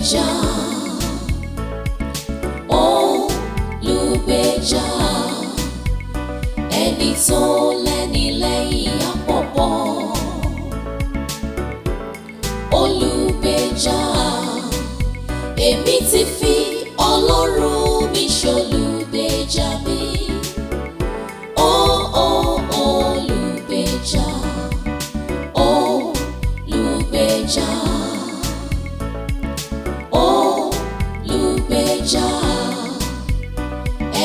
olùgbèjà, olùgbèjà, ẹni tó lẹ́ni lẹ́yìn àpọ̀pọ̀. Olùgbèjà, èmi ti fi Ọlọ́run mi ṣolùgbèjà mi. Olùgbèjà, olùgbèjà, olùgbèjà,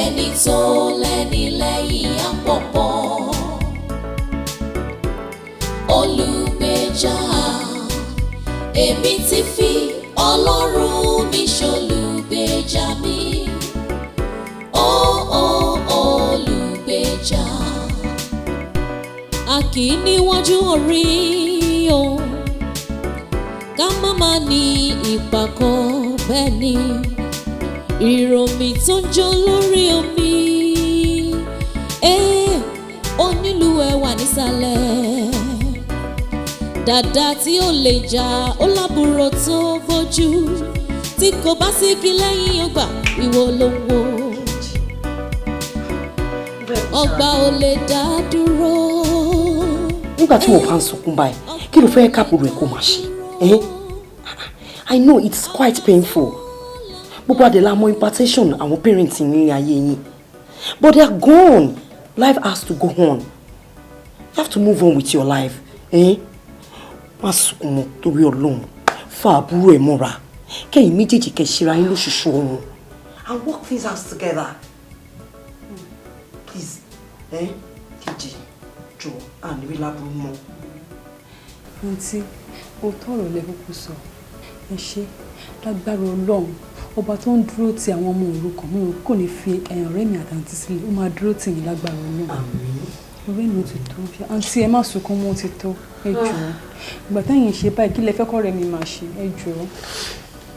ẹni tó lẹ́ni lẹ́yìn àpọ̀pọ̀. Olùgbèjà, èmi ti fi Ọlọ́run mi ṣolùgbèjà mi. Olùgbèjà. A kì í níwájú orí o, ká má má ní ìpàkọ́, bẹ́ẹ̀ ni ìròmí tó ń jó lórí omi. Onílù ẹwà nísàlẹ̀, dàda tí ó lè jà ó lábúrò tó bójú, tí kò bá sí kí lẹ́yìn ọgbà ìwọ ló ń wò. Ọgbà ò lè dá dúró. Nígbà tí wọ́n bá ń sunkún báyìí, kí ló fẹ́ káàbùrù ẹ̀ kó máa ṣe? I know it's quite painful. Gbogbo àdèlà mọ impartation àwọn parents ní ayé yín. But they are gone. Life has to go on. You have to move on with your life. Má sunkún mọ́ torí Ọlọ́run. Fa àbúrò ẹ̀ mọ́ra. Kẹ́yìn méjèèjì kẹ́ ṣera yín lóṣooṣù ọ̀run. And work things out together. Please. Kejì, jọ àníwé lábúrú mọ́. Àǹtí, òótọ́ ọ̀rọ̀ lẹ kúkú sọ. Ẹ ṣé, lágbára Ọlọ́run, ọba tó ń dúró ti àwọn ọmọ òrukàn mú kò ní fi ọ̀rẹ́ mi àtàǹtí sílẹ̀, ó máa dúró tì yín lágbára Ọlọ́run. Àmín. Ọ̀rẹ́ mi ti tó. Àǹtí ẹ má sunkún mọ́ ti tó. Ẹ jọ̀ọ́. Ìgbà táyìn ṣe báyìí kí lẹ fẹ́ kọ́rẹ́ mi máa ṣe. Ẹ jọ̀ọ́.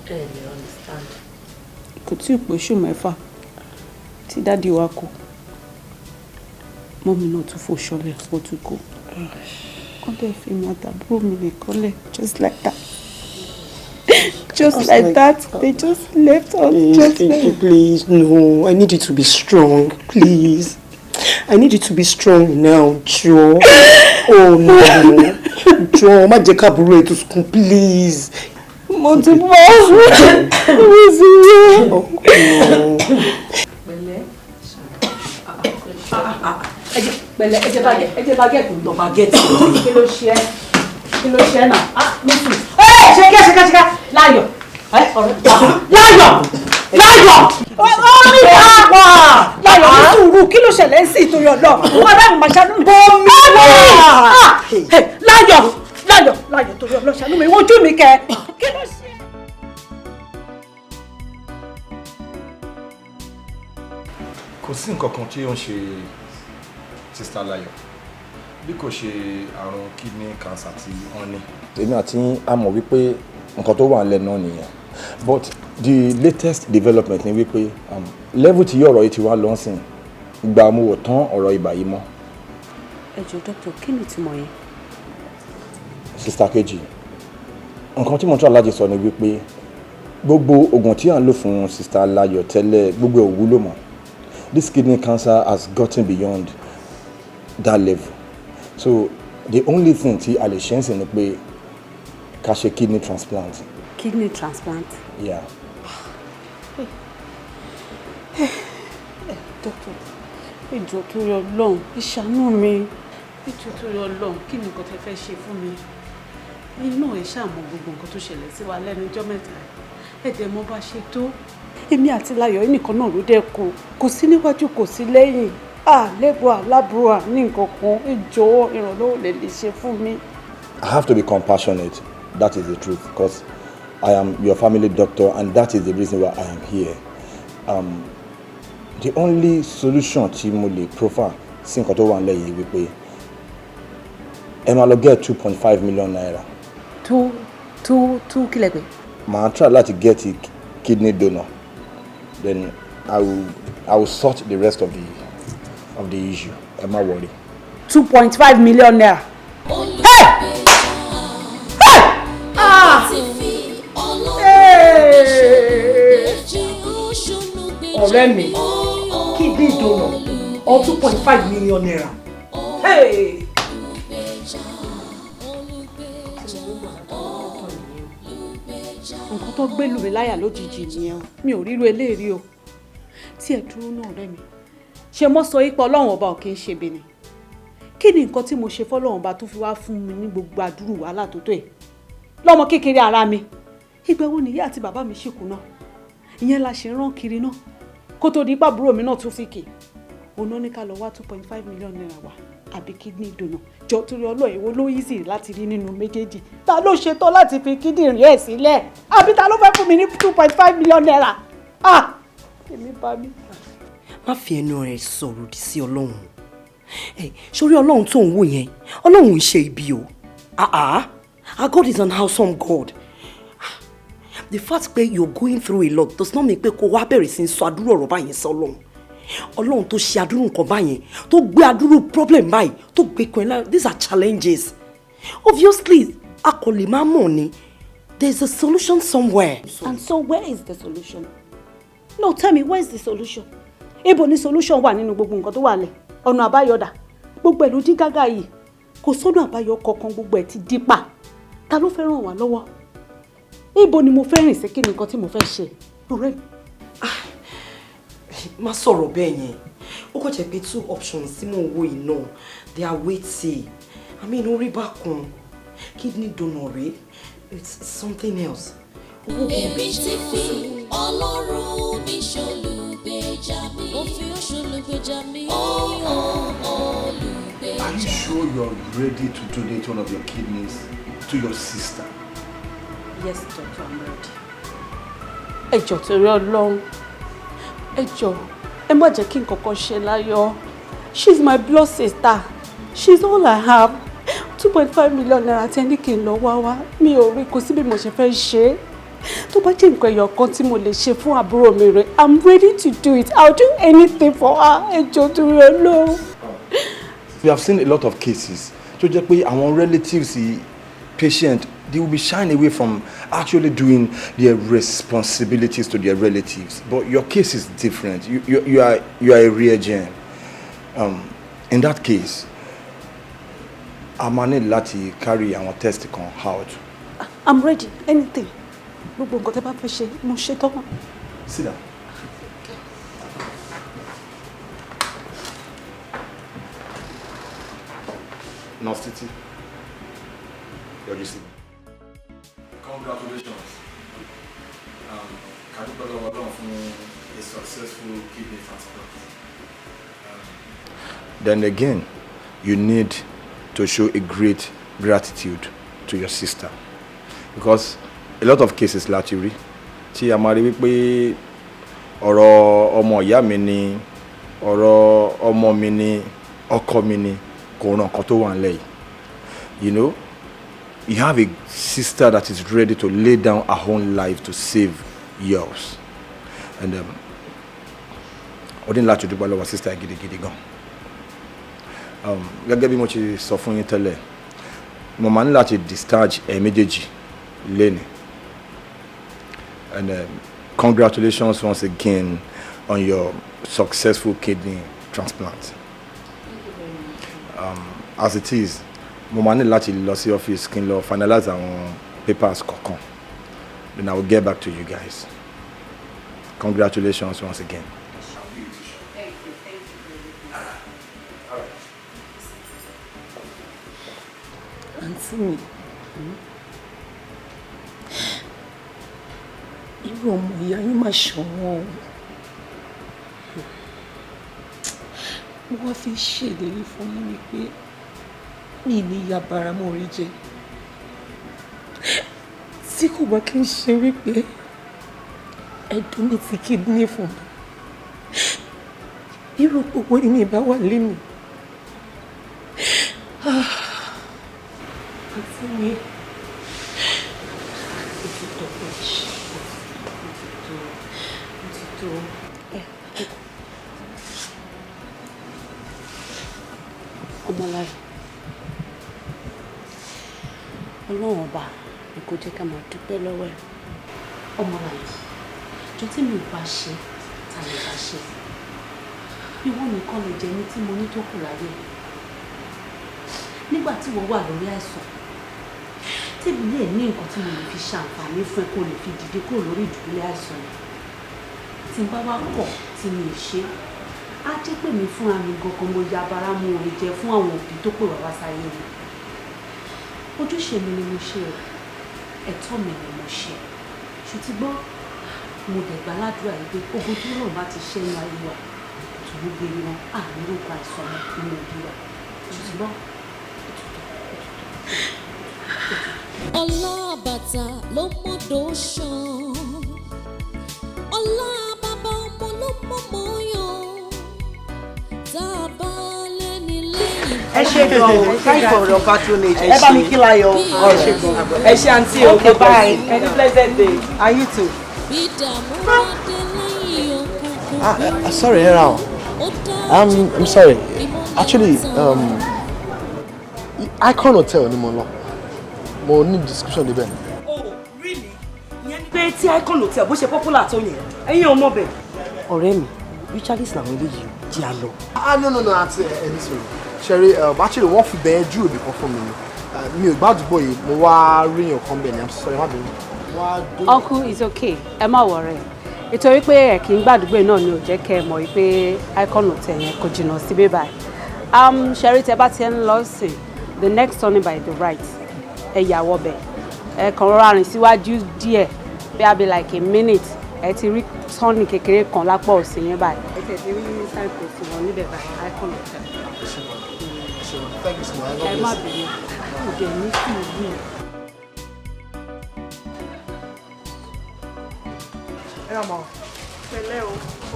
Ẹ lè understand. Kò tí ì pé oṣù mẹ́fà tí dádì wa kú. Mọ́mí náà tún fò ṣọlẹ̀ ó tún kú. Wọ́n dẹ̀ fi mi àtàbúrò mi nìkan lẹ̀ just like that. Just like that. They just left us. Please, no. I need you to be strong, please. I need you to be strong now, Joe. Oh no, Joe, má jẹ́ káàbùrò ẹ̀ tó sunkún, please. Mo ti bọ́. Pẹ̀lẹ́, ẹ jẹ́ bagẹ́ẹ̀tì lọ bagẹ́ẹ̀tì. Kí ló ṣe náà? Nísìn. Ṣe láyọ̀. Láyọ̀. Omi pàápàá. Láyọ̀ ní sùúrù, kí ló ṣẹlẹ̀ sí ìtorí ọ̀dọ́? Wọ́n bá mi máa ṣàánú mi. Bomi wà. Láyọ̀ torí ọ̀dọ́ ṣàánú mi, wojú mi kẹ. Kí ló ṣe? Kò sí nǹkan kan tí ó ń ṣe Sister Láyọ̀ bí kò ṣe àrùn kidney cancer tí wọ́n ní. Èmi àti a mọ̀ wípé nǹkan tó wà nílẹ̀ náà nìyẹn, but the latest development ni wípé level tí ọ̀rọ̀ yìí ti wá lọ́sìn ìgbà mo wò tán ọ̀rọ̀ ibà yìí mọ́. Ẹ jọ̀ọ́ dókítà, kí ni ìtumọ̀ yẹn? Sister Kejì, nǹkan tí mo tún aláàjì sọ ni wípé gbogbo oògùn tí à ń lò fún Sister Láyọ̀ tẹ́lẹ̀ gbogbo ò wúlò mọ́. This kidney cancer has gotten beyond that level. So the only thing tí a lè ṣe ń sìn ni pé ká ṣe kidney transplant. Kidney transplant? Yeah. Doctor, ìjọ tó yọ lọ́hùn, ìṣàánú mi. Ìjọ tó yọ lọ́hùn, kí ni nǹkan tẹ́ fẹ́ ṣe fún mi? Ẹ̀yin náà ẹ ṣáà mọ̀ gbogbo nǹkan tó ṣẹlẹ̀ sí wa lẹ́nu ọjọ́ mẹ́ta. Ẹ̀dẹ̀ mo bá ṣe tó. Èmi àti Láyọ̀ nìkan náà ló dẹ̀ kò sí níwájú kò sí lẹ́yìn. Lẹ́bùn aláburú ní nǹkan kan, ìjọ ìrànlọ́wọ́ lè ṣe fún mi. I have to be compassionate. That is the truth, because I am your family doctor and that is the reason why I am here. The only solution tí mo lè proffer sí nǹkan tó wà nílẹ̀ yìí wípé ẹ máa lọ get 2.5 million naira. Two kílẹ̀ pé? Màá try láti get a kidney donor. Then I will sort the rest of the issue. Ẹ má worry. 2.5 million naira. ọ̀rẹ́ mi kidney donor or 2.5 million naira. Hey! Nǹkan tó gbé lù mí láyà lójijì nìyẹn o. Mi ò ríru eléèrí o. Tí ẹ dúró náà ọ̀rẹ́ mi. Ṣé mo sọ ipò Ọlọ́run ọba ò kì í ṣe bẹ́ẹ̀ ni? Kí ni nǹkan tí mo ṣe fọ́lọ́run ọba tó fi wá fún mi ní gbogbo àdúrú wàhálà tó tó ẹ̀? Lọ́mọ kékeré ara mi. Ìgbà wo nìyá àti bàbá mi ṣìkú náà? Ìyẹn la ṣe rán kiri náà. Kó tó di pàbúrò mi náà tún fìkì. Òun ní ká lọ wá 2.5 million naira wá àbí kidney donor. Jọ torí Ọlọ́run èwo ló easy láti rí nínú méjèèjì. Ta ló ṣetán láti fi kíndìnrín ẹ̀ sílẹ̀? Àbí ta ló fẹ́ fún mi ní 2.5 million naira? Ah! Èmi bá mi. Má fi ẹnu rẹ̀ sọ̀rọ̀ òdì sí Ọlọ́run. Sórí Ọlọ́run tó ń wò yẹn, Ọlọ́run ń ṣe ibi o. Our God is an awesome God. The fact pé you're going through a lot does not mean pé kó wá bẹ̀rẹ̀ sí sọ àdúrú ọ̀rọ̀ báyẹn sí Ọlọ́run. Ọlọ́run tó ṣe àdúrú nǹkan báyẹn, tó gbé àdúrú problem báyìí, tó gbé kan láyọ̀. These are challenges. Obviously, a kò lè máa mọ̀ ni. There's a solution somewhere. And so where is the solution? No, tell me, where is the solution? Ibo ni solution wà nínú gbogbo nǹkan tó wà lẹ̀? Ọ̀nà àbáyọ̀dà. Gbogbo ẹ̀ ló dí gágá yìí. Kò sọ́nà àbáyọ kankan, gbogbo ẹ̀ ti dí pa. Ta ló fẹ́ ràn wá lọ́wọ́? Ibo ni mo fẹ́ rìn sí kí ni nǹkan tí mo fẹ́ ṣe? Ọ̀rẹ́ mi. Má sọ̀rọ̀ bẹ́ẹ̀ yẹn. Ó kò jẹ́ pé 2 options tí mò ń wò yìí náà, they are waiting. I mean, orí bákan, kidney donor rèé, it's something else. Èmi ti fi Ọlọ́run mi ṣolùgbèjà mi. Ó fi ṣolùgbèjà mi. Olùgbèjà. Are you sure you're ready to donate one of your kidneys to your sister? Yes, Doctor, I'm ready. Ẹ jọ̀ọ́ torí Ọlọ́run. Ẹ jọ̀ọ́, ẹ má jẹ́ kí nǹkan kan ṣe láyọ̀. She's my blood sister. She's all I have. 2.5 million naira tí ẹni kì í lọ wá. Mi ò rí kò sí bí mo ṣe fẹ́ ṣe. Tó bá jẹ́ nǹkan ẹyọ kan tí mo lè ṣe fún àbúrò mi rẹ̀, I'm ready to do it. I'll do anything for her. Ẹ jọ̀ọ́ torí Ọlọ́run. We have seen a lot of cases. So just pé àwọn relatives, patient, they will be shying away from actually doing their responsibilities to their relatives. But your case is different. You are a rare gem. In that case, I might need láti carry our test out. I'm ready. Anything. Gbogbo nǹkan tẹ́ bá fẹ́ ṣe, mo ṣe tán. Sit down. Nurse Titi, you're receiving. Congratulations. Can you put on a successful kidney transplant? Then again, you need to show a great gratitude to your sister, because a lot of cases láti rí tí a máa rí wípé ọ̀rọ̀ ọmọ ìyá mi ni, ọ̀rọ̀ ọmọ mi ni, ọkọ mi ni, kò ràn kan tó wà nílẹ̀ yìí. You know, you have a sister that is ready to lay down her own life to save yours. And ó dín láti dúpẹ́ lọ́wọ́ sister gidigidi gan. Gẹ́gẹ́ bí mo ti sọ fún yín tẹ́lẹ̀, mo máa ní láti discharge méjèèjì lẹ́ni. And congratulations once again on your successful kidney transplant. Thank you very much. As it is, mo máa ní láti lọ sí office kí n lọ finalize àwọn papers kọ̀ọ̀kan. Then I will get back to you guys. Congratulations once again. Thank you very much. Àǹtí mi, irú ọmọ ìyá yín máa ṣọ̀wọ́n o. Mo wá fi ṣèlérí fún yín wípé mi ní ìyá bara mọ́ orí jẹ. Tí kò bá kí n ṣe wípé ẹ̀dùn mi ti kidney fún mi. Irú gbogbo ni mi bá wà lémi. Àǹtí mi, Ọmọlára, Ọlọ́run ọba ni kò jẹ́ ká máa dúpẹ́ lọ́wọ́ ẹ̀. Ọmọlára, jọ tí mi ò bá ṣe ta lè bá ṣe ìwọ nìkan lè jẹ ní tí mo ní tó kù láyé nígbà tí wọ́n wà lórí àìsàn tèmi lè ní nǹkan tí mo lè fi ṣàǹfààní fún ẹ kó lè fi dìde kúrò lórí ìdùbúlẹ̀ àìsàn yìí tí n bá wá pọ̀ tí mi ì ṣe á jẹ́ pé mi fúnra mi gangan mo ya bara mu orin jẹ fún àwọn òbí tó pè wá wá sáyé mi ojúṣe mi ni mo ṣe o ẹ̀tọ́ mi ni mo ṣe ṣùtìgbọ́ mo dẹ̀gbà ládùúrà yìí pé ogun tó rọ̀ bá ti ṣẹ́ ní ayé wa tó ló gbé wọn àmì orúkọ àìsàn nínú òbí wa ṣùtìgbọ́. ọlá bàtà ló mọ́dọ̀ ṣan ọlá bàbá ọmọ ló mọ́mọ́ yan tá a bá lẹ́ni lẹ́yìn. ẹ ṣe gan-an thank you for your patronage. ẹ bá mi kí láyọ̀ ẹ ṣe gan-an. ẹ ṣe àǹtí o. okay bye any pleasant day and you too. bí dààmú bá dé lẹ́yìn òkùnkùn. Sorry, Hera. I'm sorry. Actually, Icon Hotel ni mo lọ. Mo ní description níbẹ̀. Oh, really? Ìyẹn ni pé tí Icon Hotel bó ṣe popular tó yẹn, ẹ̀yin ò mọ̀ bẹ̀. Ọ̀rẹ́ mi, Richardis làwọn eléyìí jẹ́ a lọ. No, àti ẹni sọ̀rọ̀. Sherry, actually, wọ́n fi bẹ́ẹ̀ júwèé bí kan fún mi ni. Mi ò gbàdúgbò yìí, mo wá rí èèyàn kan bẹ̀ ni, I'm sorry, má bínú. Uncle, it's okay. Ẹ má worry. Nítorí pé ẹ kì í gbàdúgbò náà ni ò jẹ́ kẹ́ ẹ mọ̀ pé Icon Hotel yẹn kò jìnnà sí bíbá. Sherry, tẹ bá ti ń lọ sí the next turning by the right. Ẹ yà wọbẹ̀. Ẹ kàn rọra rìn síwájú díẹ̀ bí a bí like a minute. Ẹ ti rí turning kékeré kan lápá òsì yẹn báyìí. Ẹ tẹ̀ ti rí signpost wọn níbẹ̀ báyìí Icon Hotel. Thank you so much. Ẹ má bínú. Kò dẹ̀ ní sùúrù. Ẹ ọmọ pẹ̀lẹ́ o,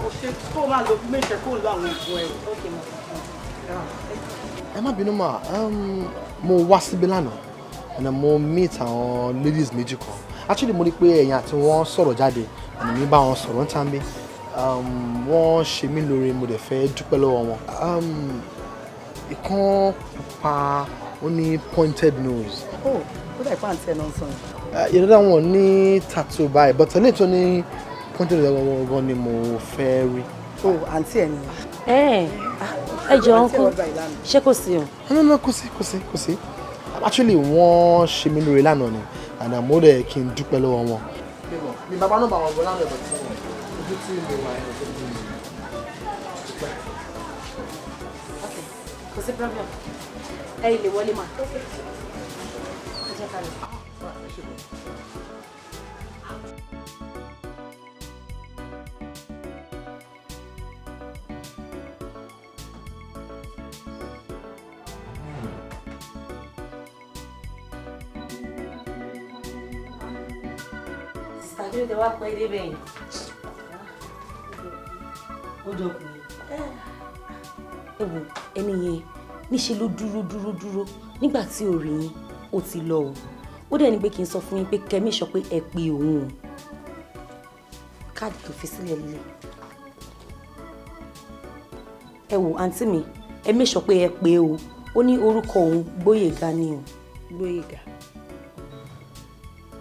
o ṣe kó máa lo méjì kó lo àwọn ìbò ẹ̀ o. Ẹ má bínú mà, mo wá síbí lánàá and mo meet àwọn ladies méjì kan. Actually mo rí pé ẹ̀yin àti wọ́n sọ̀rọ̀ jáde and mi bá wọn sọ̀rọ̀ ń tán bí. Wọ́n ṣe mí lóore mo dẹ̀ fẹ́ dúpẹ́ lọ́wọ́ wọn. Ìkan pupa ó ní pointed nose. Oh, ó dà ìpá àǹtí ẹ̀ náà sọ. Ìrẹ́lẹ̀ wọn ní tattoo báyìí but eléyìí tó ní pointed nose gan ni mo fẹ́ rí. Oh, àǹtí ẹ̀ ni. ẹ jọ uncle ṣé kò sí o. No, kò sí. Actually wọ́n ṣe mí lóore lánàá ni and mo dẹ̀ kí n dúpẹ́ lọ́wọ́ wọn. Mi bàbá náà bá wọn bọ́ lánàá ẹ̀bọ̀ tí wọ́n ojú tí mo wà ẹ̀ ọ̀dọ́ mi. Kò sí problem. Ẹ ilé wọlé mà. Ẹ jẹ́ ká lọ. Sista kí ló dé wá pẹ́ débẹ̀ yìí. Ó jọ kù. ẹ wò ẹni yẹn níṣẹ́ ló dúró nígbà tí ò rí yín ó ti lọ o ó dẹ̀ ní pé kí n sọ fún yín pé kẹ́mí sọ pé ẹ pe òun o káàdì tó fi sílẹ̀ lílẹ̀ ẹ wò àǹtí mi ẹ mẹ́sọ̀ pé ẹ pe o ó ní orúkọ òun Gbóyèga ni o. Gbóyèga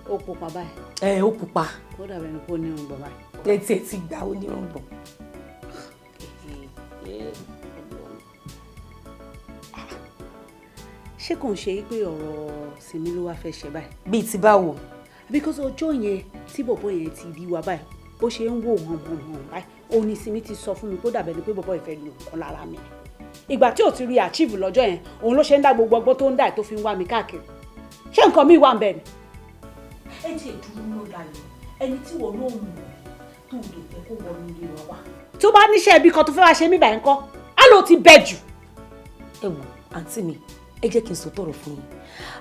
ó pupa báyìí. Ó pupa. Ó dàbí ẹni pé ó ní irùngbọ̀n báyìí. Létí ẹ ti gbà ó ní irùngbọ̀n. Ṣé kò ń ṣe pé ọ̀rọ̀ Simi ló wá fẹ́ ṣe báyìí? Bíi ti báwo? Because ọjọ́ yẹn tí bọ̀bọ̀ yẹn ti rí wa báyìí bó ṣe ń wò hàn báyìí ó ní Simi ti sọ fún mi pé ó dàbẹ̀ ni pé bọ̀bọ̀ ìfẹ́ lu nǹkan lára mi. Ìgbà tí ò ti rí achieve lọ́jọ́ yẹn òun ló ṣe ń dá gbogbo ọgbọ́n tó ń dà tó fi ń wá mi káàkiri. Ṣé nǹkan mi wà ń bẹ̀ ni? Ẹ ti dúró ló dayọ̀ ẹni tí wọ́n ló mú tó lè jẹ́ kó wọnú ilé wa wá. Tó bá níṣẹ́ ibi kan tó fẹ́ wá ṣe mí báyìí ńkọ́ á ló ti bẹ̀ jù. Ẹ wò àǹtí mi ẹ jẹ́ kí n sọ tọrọ fún yín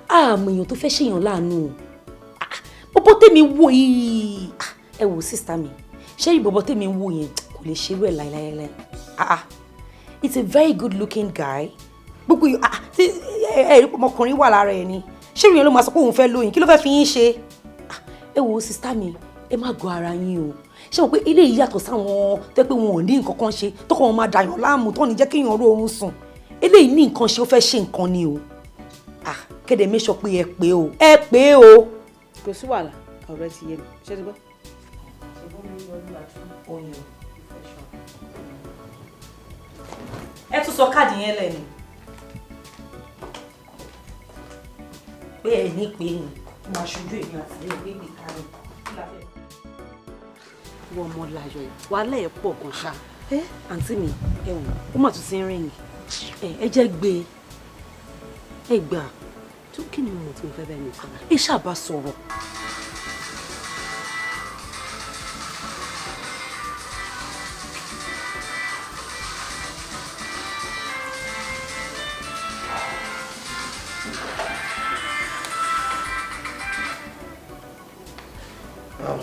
àmọ́ èèyàn tó fẹ́ ṣèyàn láàánú o bọ́bọ́ tèmi wò yìí ẹ wò sísá mi ṣé rí bọ́bọ́ tèmi wò yẹn kò lè ṣerú ẹ̀ láéláé it's a very good looking guy gbogbo ẹ̀rí ọmọkùnrin wà lára ẹ̀ ni ṣé ìrìn ló máa sọ pé òun fẹ́ lóyìn kí ló fẹ́ fi yín ṣe ẹ wò sísá mi ẹ má gọ ara yín o ṣé mo pé ilé yìí yàtọ̀ sáwọn tẹ́ pé wọn ò ní nǹkan kan ṣe tó kọ́ wọn máa dàyàn láàmú tó ní jẹ́ kéèyàn ró oorun sùn eléyìí ní nǹkan ṣe ó fẹ́ ṣe nǹkan ni o kéde make sure pé ẹ pé o ẹ pé o. Kò sí wàhálà ọ̀rẹ́ ti yé mi ṣé ti gbọ́. ṣùgbọ́n mi yọ ní àtúntò ọyàn ẹ tún sọ káàdì yẹn lẹ́nu pé ẹ ní pé ní máa ṣojú èmi àti ilé ìgbé kárí wọ́n mọ láyọ̀ ẹ̀ wàhálà ẹ̀ pọ̀ gan ṣá àǹtí mi ẹ wò ó mà tún ti ń rìn ẹ jẹ́ gbé ẹ gbà tó kí ni mo tí mo fẹ́ bẹ́ẹ̀ nìkan ẹ ṣàbá sọ̀rọ̀.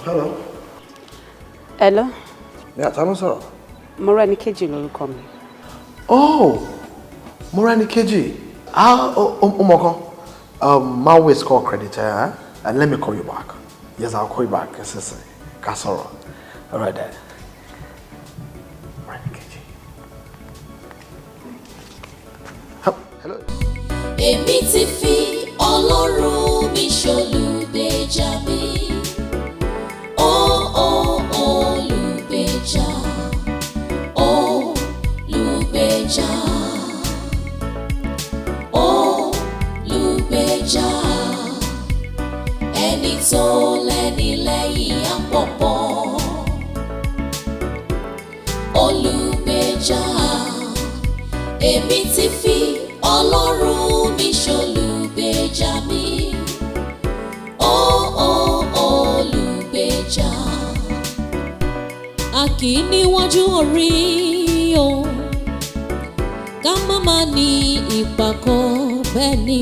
Hello. Hello. Yeah, ta ló sọ̀rọ̀? Morenikeji lórúkọ mi. Oh, Morenikeji. Umoko. My waste call credit, and let me call you back. Yes, I'll call you back. Yes. Kasoro. All right there. Morenikeji. Hello. Èmi ti fi Ọlọ́run mi ṣolùgbèjà mi. Olùgbèjà, olùgbèjà, olùgbèjà, ẹni tó lẹ́ni lẹ́yìn àpọ̀pọ̀. Olùgbèjà, èmi ti fi Ọlọ́run mi ṣolùgbèjà mi. Olùgbèjà. A kì í níwájú orí o ká má má ní ìpàkọ́ bẹ́ẹ̀ ni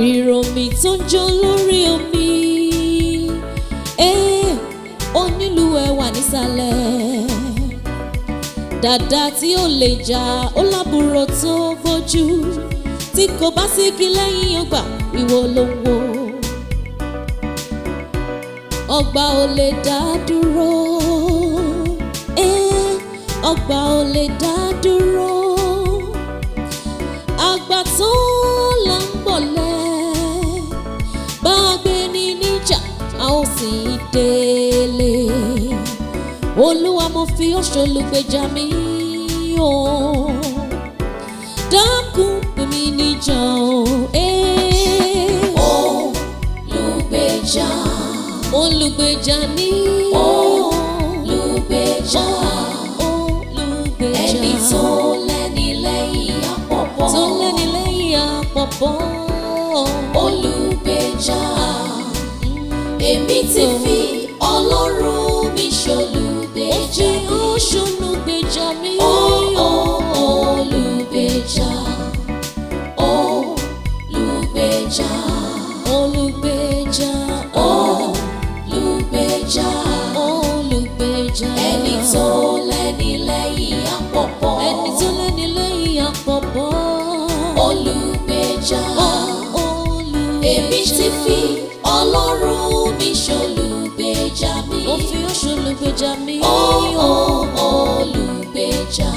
ìròmí tó ń jó lórí omi onílù ẹwà nísàlẹ̀ dàdà tí ó lè jà ó lábúrò tó bójú tí kò bá sí kí lẹ́yìn ọgbà ìwọ ló ń wò ọgbà ò lè dá dúró ọgbà ò lè dá dúró àgbà tó là ń bọ̀lẹ̀ bá a gbé ní níjà a ó sì délé olúwa mo fi ọ́ ṣolùgbèjà mi o dákun pè mí níjà olùgbèjà olùgbèjà ní olùgbèjà ẹni tó lẹ́ni lẹ́yìn àpọ̀pọ̀ tó lẹ́ni lẹ́yìn àpọ̀pọ̀ olùgbèjà èmi ti fi Ọlọ́run mi ṣolùgbèjà mi ó ṣolùgbèjà mi olùgbèjà olùgbèjà olùgbèjà olùgbèjà olùgbèjà ẹni tó lẹ́ni lẹ́yìn àpọ̀pọ̀ ẹni tó lẹ́ni lẹ́yìn àpọ̀pọ̀ olùgbèjà èmi ti fi Ọlọ́run mi ṣolùgbèjà mi ó fi ó ṣolùgbèjà mi olùgbèjà.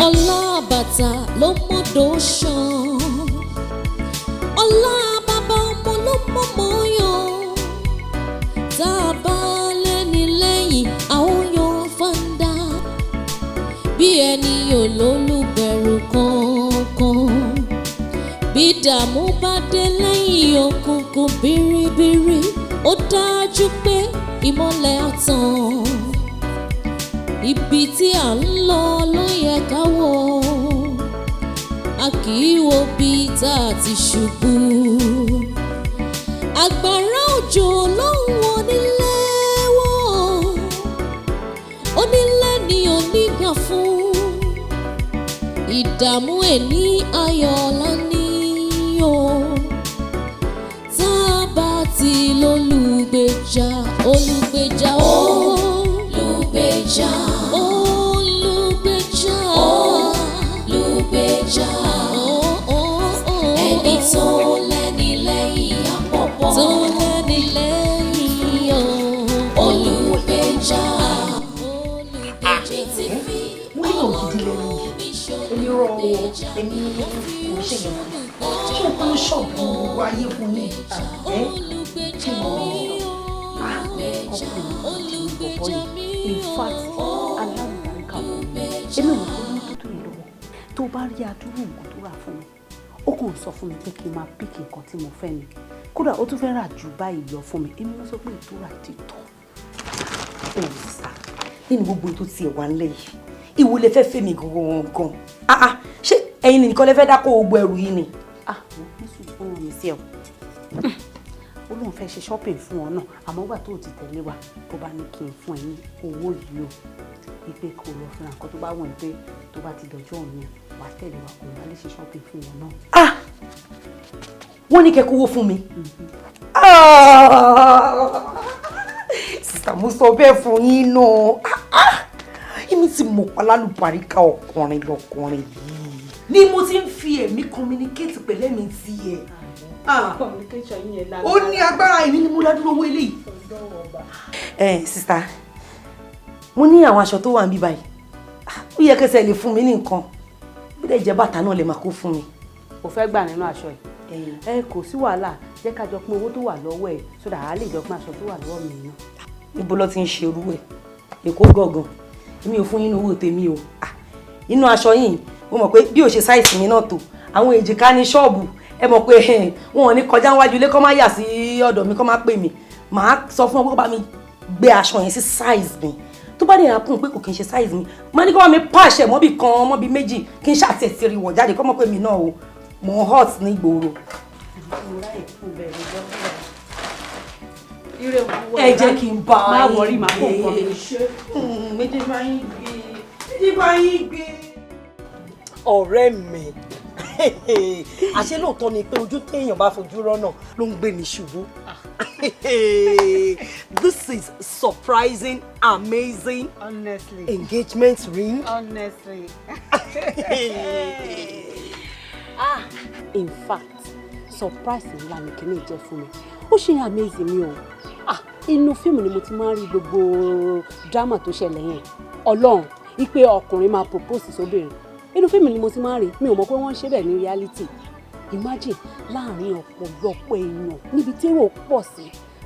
Ọlábàtà ló mọ́dọ̀ ṣan ọlá bàbá ọmọ ló mọ́mọ́ yàn tá a bá lẹ́ni lẹ́yìn àwọn yan fanda bí ẹni olólùbẹ̀rù kankan bí dààmú bá dé lẹ́yìn òkùnkùn bìrìbìrì ó dájú pé ìmọ́lẹ̀ á tàn. Ibi tí à ń lọ ló yẹ ká wò a kì í wo bí tá a ti ṣubú àgbàrá òjò ló ń wọ nílé wò onílé ni onígbà fún ìdààmú ẹni ayọ̀ lánìí tá a bá ti lólùgbèjà olùgbèjà olùgbèjà olùgbèjà olùgbèjà ẹni tó lẹ́ni lẹ́yìn àpọ̀pọ̀ tó lẹ́ni lẹ́yìn olùgbèjà olùgbèjà ti fi ọmọ mi ṣòro gbèjà èmi kò ṣe yẹn ṣé o kún ṣọ́ọ̀bù gbogbo ayé fún mi olùgbèjà olùgbèjà mi in fact alárùbáríkà fún mi èmi ò tó ní tó yìí lọ́wọ́ tó bá rí adúrú nǹkan tó rà fún mi ó kàn sọ fún mi pé kí n máa píkì nǹkan tí mo fẹ́ ni kódà ó tún fẹ́ rà jù báyìí lọ fún mi èmi ló sọ pé ìtura ti tọ́. ẹ ò sá nínú gbogbo ètò tiẹ̀ wà ńlẹ̀ yìí ìwọ lè fẹ́ fẹ́ mi gangan ṣé ẹ̀yin nìkan lè fẹ́ dákó gbogbo ẹrù yìí ni. nísù ó ràn mí sí ẹ ó lóun fẹ́ ṣe shopping fún ọ náà àmọ́ gbà tó ti tẹ̀lé wa tó bá ní kí n fún ẹ ní owó yìí o wípé kò lọ fún nǹkan tó bá wọ̀n pé tó bá ti dọjọ́ òun wà á tẹ̀lé wa kò wá lè ṣe shopping fún ọ náà. wọ́n ní kẹ́ kówó fún mi. sísà mo sọ bẹ́ẹ̀ fún yín náà èmi ti mọ̀ alálùbáríkà ọkùnrin lọkùnrin yìí ni mo ti ń fi ẹ̀mí communicate pẹ̀lú ẹ̀mí tiẹ̀. ó ní agbára èmi ni mo ládùúgbò owó eléyìí. sísà mo ní àwọn aṣọ tó wà níbí báyìí ó yẹ kẹsẹ̀ lè fún mi ní nǹkan bí lè jẹ́ bàtà náà lè máa kó fún mi. o fẹ́ gbà nínú aṣọ yìí kò sí wàhálà jẹ́ ká jọ pín owó tó wà lọ́wọ́ ẹ̀ sódà á lè jọ pín aṣọ tó wà lọ́wọ́ mi náà. níbo ló ti ń ṣe irú ẹ̀ èkó gọ̀gàn èmi ò fún yín owó tèmi o inú aṣọ yìí mo mọ̀ pé bí o ṣe sáìsì mi náà tó àwọn èjìká ní ṣọ́ọ̀bù ẹ mọ̀ pé wọn ò ní kọjá níwájú ilé kọ́ máa yà sí ọ̀dọ̀ mi kọ́ máa pè mí màá sọ fún ọ pé kó bá mi gbé aṣọ yẹn sí sáìsì mi tó bá dẹ̀ hàn pé kò kí n ṣe sáìsì mi máa ní kó bá mi pàṣẹ mọ́bì kan mọ́bì méjì kí n ṣàtẹ̀sírí wọ̀ jáde kọ́ mọ̀ pé mi náà o mo hot ní ìgboro. ẹ jẹ́ kí n bá yín gbé. ọ̀rẹ́ mi àṣé lóòótọ́ ni pé ojú téèyàn bá fojú rọ́nà ló ń gbé ní ṣubú. This is surprising, amazing. Honestly. Engagement ring. Honestly. In fact surprise ńlá ni kìíní jẹ́ fún mi ó ṣe amaze mi o inú fíìmù ni mo ti máa ń rí gbogbo drama tó ṣẹlẹ̀ yẹn ọlọ́run ipe ọkùnrin máa propose sóbìnrin inú fíìmù ni mo ti máa ń rí mi ò mọ̀ pé wọ́n ń ṣe bẹ́ẹ̀ ní reality imagine láàrin ọ̀pọ̀lọpọ̀ èèyàn níbi tí èrò pọ̀ sí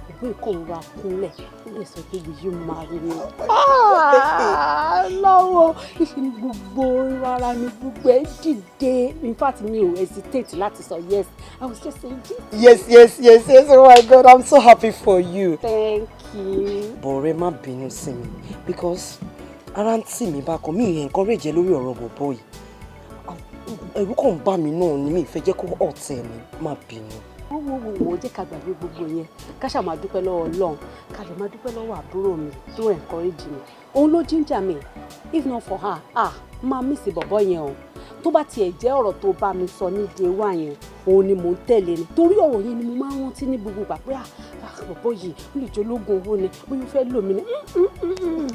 òbí ìkọ̀ǹra kúnlẹ̀ ó lè sọ pé yìí máa rí mi lọ́wọ́ ìṣe ni gbogbo rárá ni gbogbo ẹ̀ dìde in fact mi ò hesitate láti sọ yes I was just saying yes oh my God I'm so happy for you. Thank you. bọ̀rẹ́ má bínú sí mi because ara ń tì mí bá kan mi ì encourage lórí ọ̀rọ̀ bọ̀bọ̀ yìí ẹ̀rù kàn ń bà mí náà ni mi ì fẹ́ jẹ́ kó ọ̀tẹ̀ mi má bínú. wo jẹ́ ká gbàgbé gbogbo yẹn ká ṣáà máa dúpẹ́ lọ́wọ́ Ọlọ́run ká lè máa dúpẹ́ lọ́wọ́ àbúrò mi tó encourage mi òun ló ginger mi if not for her máa miss bọ̀bọ̀ yẹn o tó bá tiẹ̀ jẹ́ ọ̀rọ̀ tó bá mi sọ ní day one yẹn òun ni mò ń tẹ̀lé ni torí ọ̀rọ̀ yẹn ni mo máa ń rántí ní gbogbo ìgbà pé bọ̀bọ̀ yìí ó lè jẹ́ ológun owó ni bóyá ó fẹ́ lò mí ni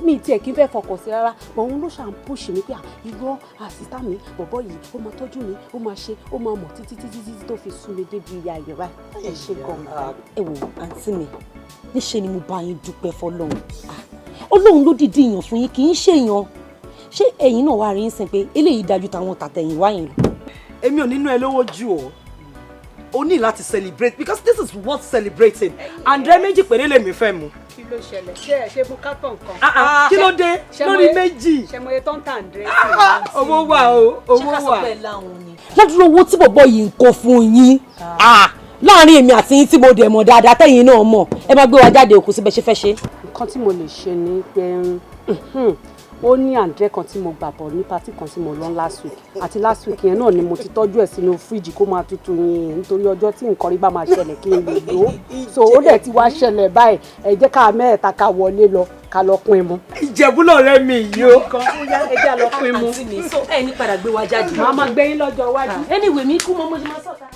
mi tiẹ̀ kí n fẹ́ fọkàn sí rárá mọ̀ òun ló ṣàn push mi pé irọ́ àsìtá mi bọ̀bọ̀ yìí ó máa tọ́jú mi ó máa ṣe ó máa mọ̀ títí tó fi sún mi débi ìyá ìyá báyìí ẹ ṣe gan-an. ẹ wò àǹtí mi níṣẹ́ ni mo bá yín dúpẹ́ fọlọ́run Ọlọ́run ló dìde èèyàn fún yín kì í ṣèyàn ṣé ẹ̀yin náà wá rí ń sìn pé eléyìí dájú táwọn tàtẹ̀yìn wáyìn lọ. èmi ò nínú ẹ lówó jù ọ o ní láti celebrate because this is worth celebrating Andre méjì péré lèmi fẹ́ mu. kí ló ṣẹlẹ̀ ṣe mú kápọ̀ nǹkan. kí ló dé lórí méjì. ṣe mo ye tó ń tà Andre. owó wà o owó wà. ṣé ká sọ pé láwọn ni. ládùúgbò owó tí bọ̀bọ̀ yìí ń kó fún yín láàrin èmi àti yín tí mo dẹ̀ mọ̀ dáadáa tẹ̀yìn náà mọ̀ ẹ má gbé wa jáde òkú síbẹ̀ ṣe fẹ́ ṣe. nǹkan tí mo lè ṣe ni pé ó ní Andre kan tí mo gbà bọ̀ ní pátì kan tí mo lọ last week àti last week yẹn náà ni mo ti tọ́jú ẹ̀ sínú fíríjì kó máa tutù yín nítorí ọjọ́ tí nǹkan rí bá máa ṣẹlẹ̀ kí n lè lò ó so ó dẹ̀ ti wá ṣẹlẹ̀ báyìí ẹ jẹ́ ká mẹ́ẹ̀ta ká wọlé lọ ká lọ pín mu. Ìjẹ̀bú náà rẹ mi yìí o. ẹ jẹ́ lọ pín mu. àǹtí mi so ẹ ní padà gbé wa jáde. màá máa gbé yín lọ́jọ́ iwájú. anyway mi kú mọ́ mo ṣe máa sọ̀tà.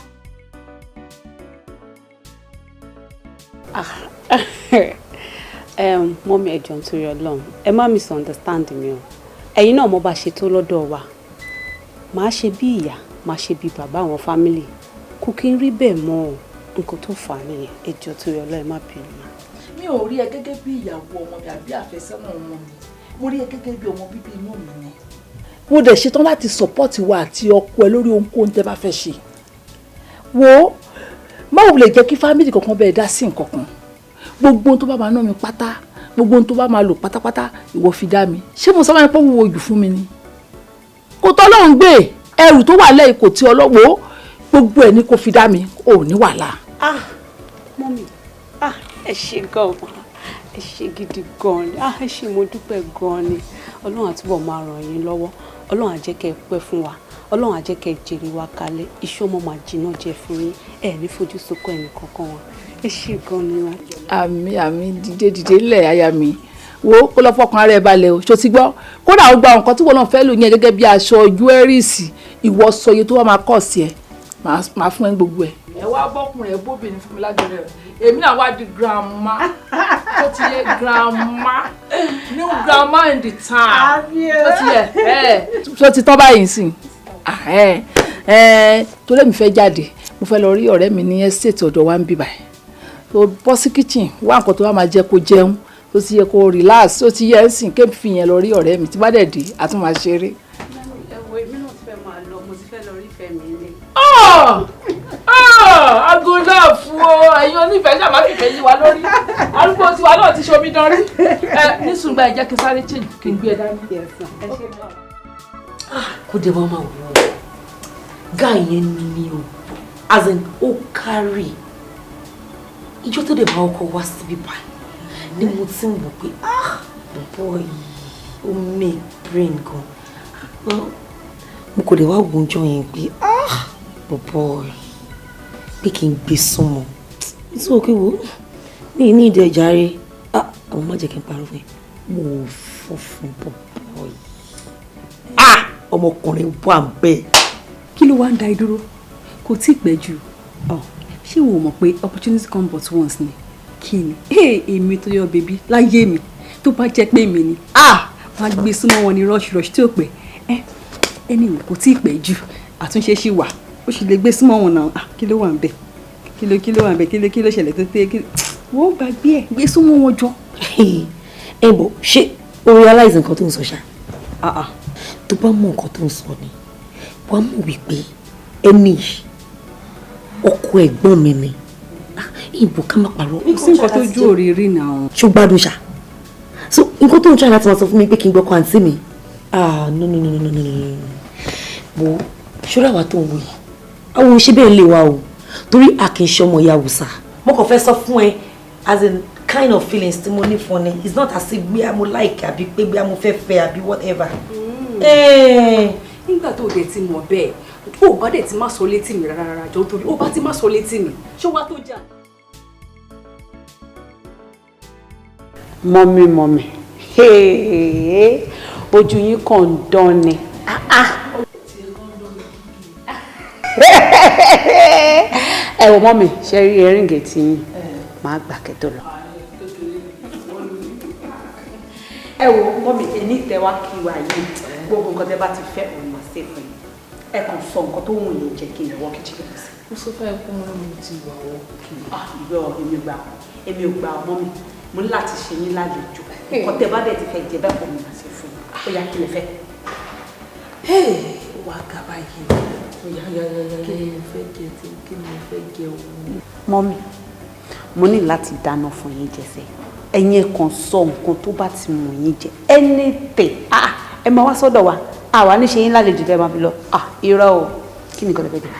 mọ́mí ẹ jọ̀ọ́ nítorí Ọlọ́run ẹ má misunderstand mi o ẹ̀yin náà mo bá ṣe tó lọ́dọ̀ wa màá ṣe bí ìyá màá ṣe bí bàbá àwọn fámìlì kò kí n rí bẹ́ẹ̀ mọ́ nǹkan tó fà á nìyẹn ẹjọ́ tó yọ lọ́ọ́ má bínú. mi ò rí ẹ gẹ́gẹ́ bí ìyàwó ọmọ mi àbí àfẹ́sọ́nà ọmọ mi mo rí ẹ gẹ́gẹ́ bí ọmọ bíbí inú mi ni. mo dẹ̀ ṣetán láti support wa àti ọkọ ẹ lórí ohunkóhun tẹ́ bá fẹ́ ṣe. wo má wò lè jẹ́ kí fámìlì kankan bẹ́ẹ̀ dá sí nǹkan kan gbogbo ohun tó bá máa ná mi pátá gbogbo ohun tó bá máa lò pátápátá ìwọ fi dá mi ṣé mo sábà ń pọ́ wúwo jù fún mi ni. kò tọ́ lọ́hùn gbé ẹrù tó wà lẹ́yìn kò tí ọlọ́wọ́ gbogbo ẹ̀ ní kò fi dá mi ò ní wàhálà. Mọ́mì ẹ ṣe gan-an ẹ ṣe gidi gan-an ni ẹ ṣe mo dúpẹ́ gan-an ni ọlọ́run àtúbọ̀ máa ràn yín lọ́wọ́ ọlọ́run á jẹ́ kẹ́ ẹ pẹ́ fún wa ọlọ́run á jẹ́ kẹ́ ẹ jèrè wa kalẹ̀ iṣẹ́ ọmọ máa jìnnà jẹ fún yín ẹ ní fojú sunkún ẹnì kankan wa ẹ ṣe gan-an ni wa. àmì dìde ńlẹ̀ aya mi wo kó lọ fọkàn ara ẹ balẹ̀ o ṣó ti gbọ́ kódà ó gba nǹkan tí wọn náà fẹ́ lò yẹn gẹ́gẹ́ bí aṣọ júẹ́rìsì ìwọ sọ iye tó wà máa kọ̀ sí ẹ máa fún ẹ gbogbo ẹ. ẹ wá bọ́kùnrin ẹ bóbìnrin fún mi lágbẹ̀rẹ̀ èmi náà wá di grandma tó ti yẹ grandma new grandma in the town tó ti yẹ tó ti tọ́ báyìí sí tó lẹ́mi fẹ́ jáde mo fẹ́ lọ rí ọ̀rẹ́ mi ní estate ọ̀dọ̀ wa ń bí báyìí tó bọ́ sí kitchen wá nǹkan tó wá máa jẹ́ kó jẹun tó ti yẹ kó relax tó ti yẹ ń sìn kéèpì fi yẹn lọ rí ọ̀rẹ́ mi tí bá dẹ̀ dé a tún máa ṣeré. ẹ̀wọ̀ èmi náà ti fẹ́ máa lọ mo ti fẹ́ lọ rí ìfẹ́ mi ilé. aago náà fún ọ ẹ̀yin onífẹ̀ẹ́ ṣàmá fìfẹ́ yí wa lórí arúgbó tiwa náà ti ṣomi dán rí nísùngbà ìjẹ́ kí sáré change kí n gbé ẹ dání. kó dé wọ́n máa wọ guy yẹn ni o as in ó kárí ìjọ tó dé bá ọkọ̀ wá síbí báyìí ni mo ti ń wò pé bọ̀bọ̀ yìí ó make brain gan mo kò dé wá wùjọ yẹn pé bọ̀bọ̀ yìí pé kí n gbé súnmọ́ nítorí pé wo mi ní ìdí ẹja rẹ àwọn má jẹ́ kí n parọ́ fún ẹ mo fọ́ fún bọ̀bọ̀ yìí ọmọkùnrin wà bẹ́ẹ̀. kí ló wá ń da ẹ dúró kò tí ì pẹ́ jù ṣé wo mọ̀ pé opportunity come but once ni kí ni èmi tó yọ bèbí láyé mi tó bá jẹ́ pé èmi ni wọ́n á gbé súnmọ́ wọn ní rush tí ò pẹ́ anyway kò tí ì pẹ́ jù àtúnṣe ṣì wà ó sì lè gbé súnmọ́ wọn náà kí ló wà ń bẹ̀ kí ló wà ń bẹ̀ kí ló ṣẹlẹ̀ tó tẹ́ wọ́n gbàgbé ẹ̀ gbé súnmọ́ wọn jọ. ẹ bọ ṣé o realize nǹkan tó ń sọ ṣá tó bá mọ nǹkan tó ń sọ ni wàá mọ̀ wípé ẹni ọkọ ẹ̀gbọ́n mi ni ìbò ká má parọ́. sí nǹkan tó ju òrìrì náà. ṣó gbádùn ṣá so nǹkan tó ń try láti máa sọ fún mi pé kí n gbọ́kọ̀ àǹtí mi no bó ṣọ́ra wa tó ń wò yìí àwọn òṣè bẹ́ẹ̀ lè wa o torí a kì í ṣọmọ ìyá Hausa. mo kàn fẹ́ sọ fún ẹ as in kind of feelings tí mo ní fún ẹ it's not as if bí a mo like àbí pé bí a mo fẹ́ fẹ́ àbí whatever. nígbà tó dẹ̀ ti mọ̀ bẹ́ẹ̀ ó bá dẹ̀ ti má sọ létí mi rárá jọ torí ó bá ti má sọ létí mi ṣé wàá tó jà. mọ́mí ojú yín kàn ń dán ni. ẹ wò mọ́mí ṣe rí ẹ̀ríǹgẹ̀ tí máa gbà kẹ́tọ́ lọ. ẹ wò mọ́mí ẹni tẹ wá kí wá yìí gbogbo nǹkan tẹ bá ti fẹ́ òun máa ṣe fún yín ẹ kàn sọ nǹkan tó wù yín jẹ́ kí n wọ́ kíchìn lọ sí. mo sọ fẹ́ kó wọn mi ti wà wọ́ kí. ìwé èmi ò gbà ọmọ mi mo ní láti ṣe yín lálejò nǹkan tẹ bá dẹ̀ ti fẹ́ jẹ bẹ́ẹ̀ kọ́ mi máa ṣe fún yín ó yá kí lè fẹ́. wà á gaba yìí kí ni mo fẹ́ jẹ òun. mọ́mí mo ní láti dáná fún yín jẹsẹ̀ ẹ̀yin kan sọ nǹkan tó bá ti mú yín jẹ anything ẹ máa wá sọ́dọ̀ wa àwa ní ṣe yín lálejò tẹ́ máa fi lọ irọ́ o kí ni nǹkan tẹ́ fẹ́ jẹ.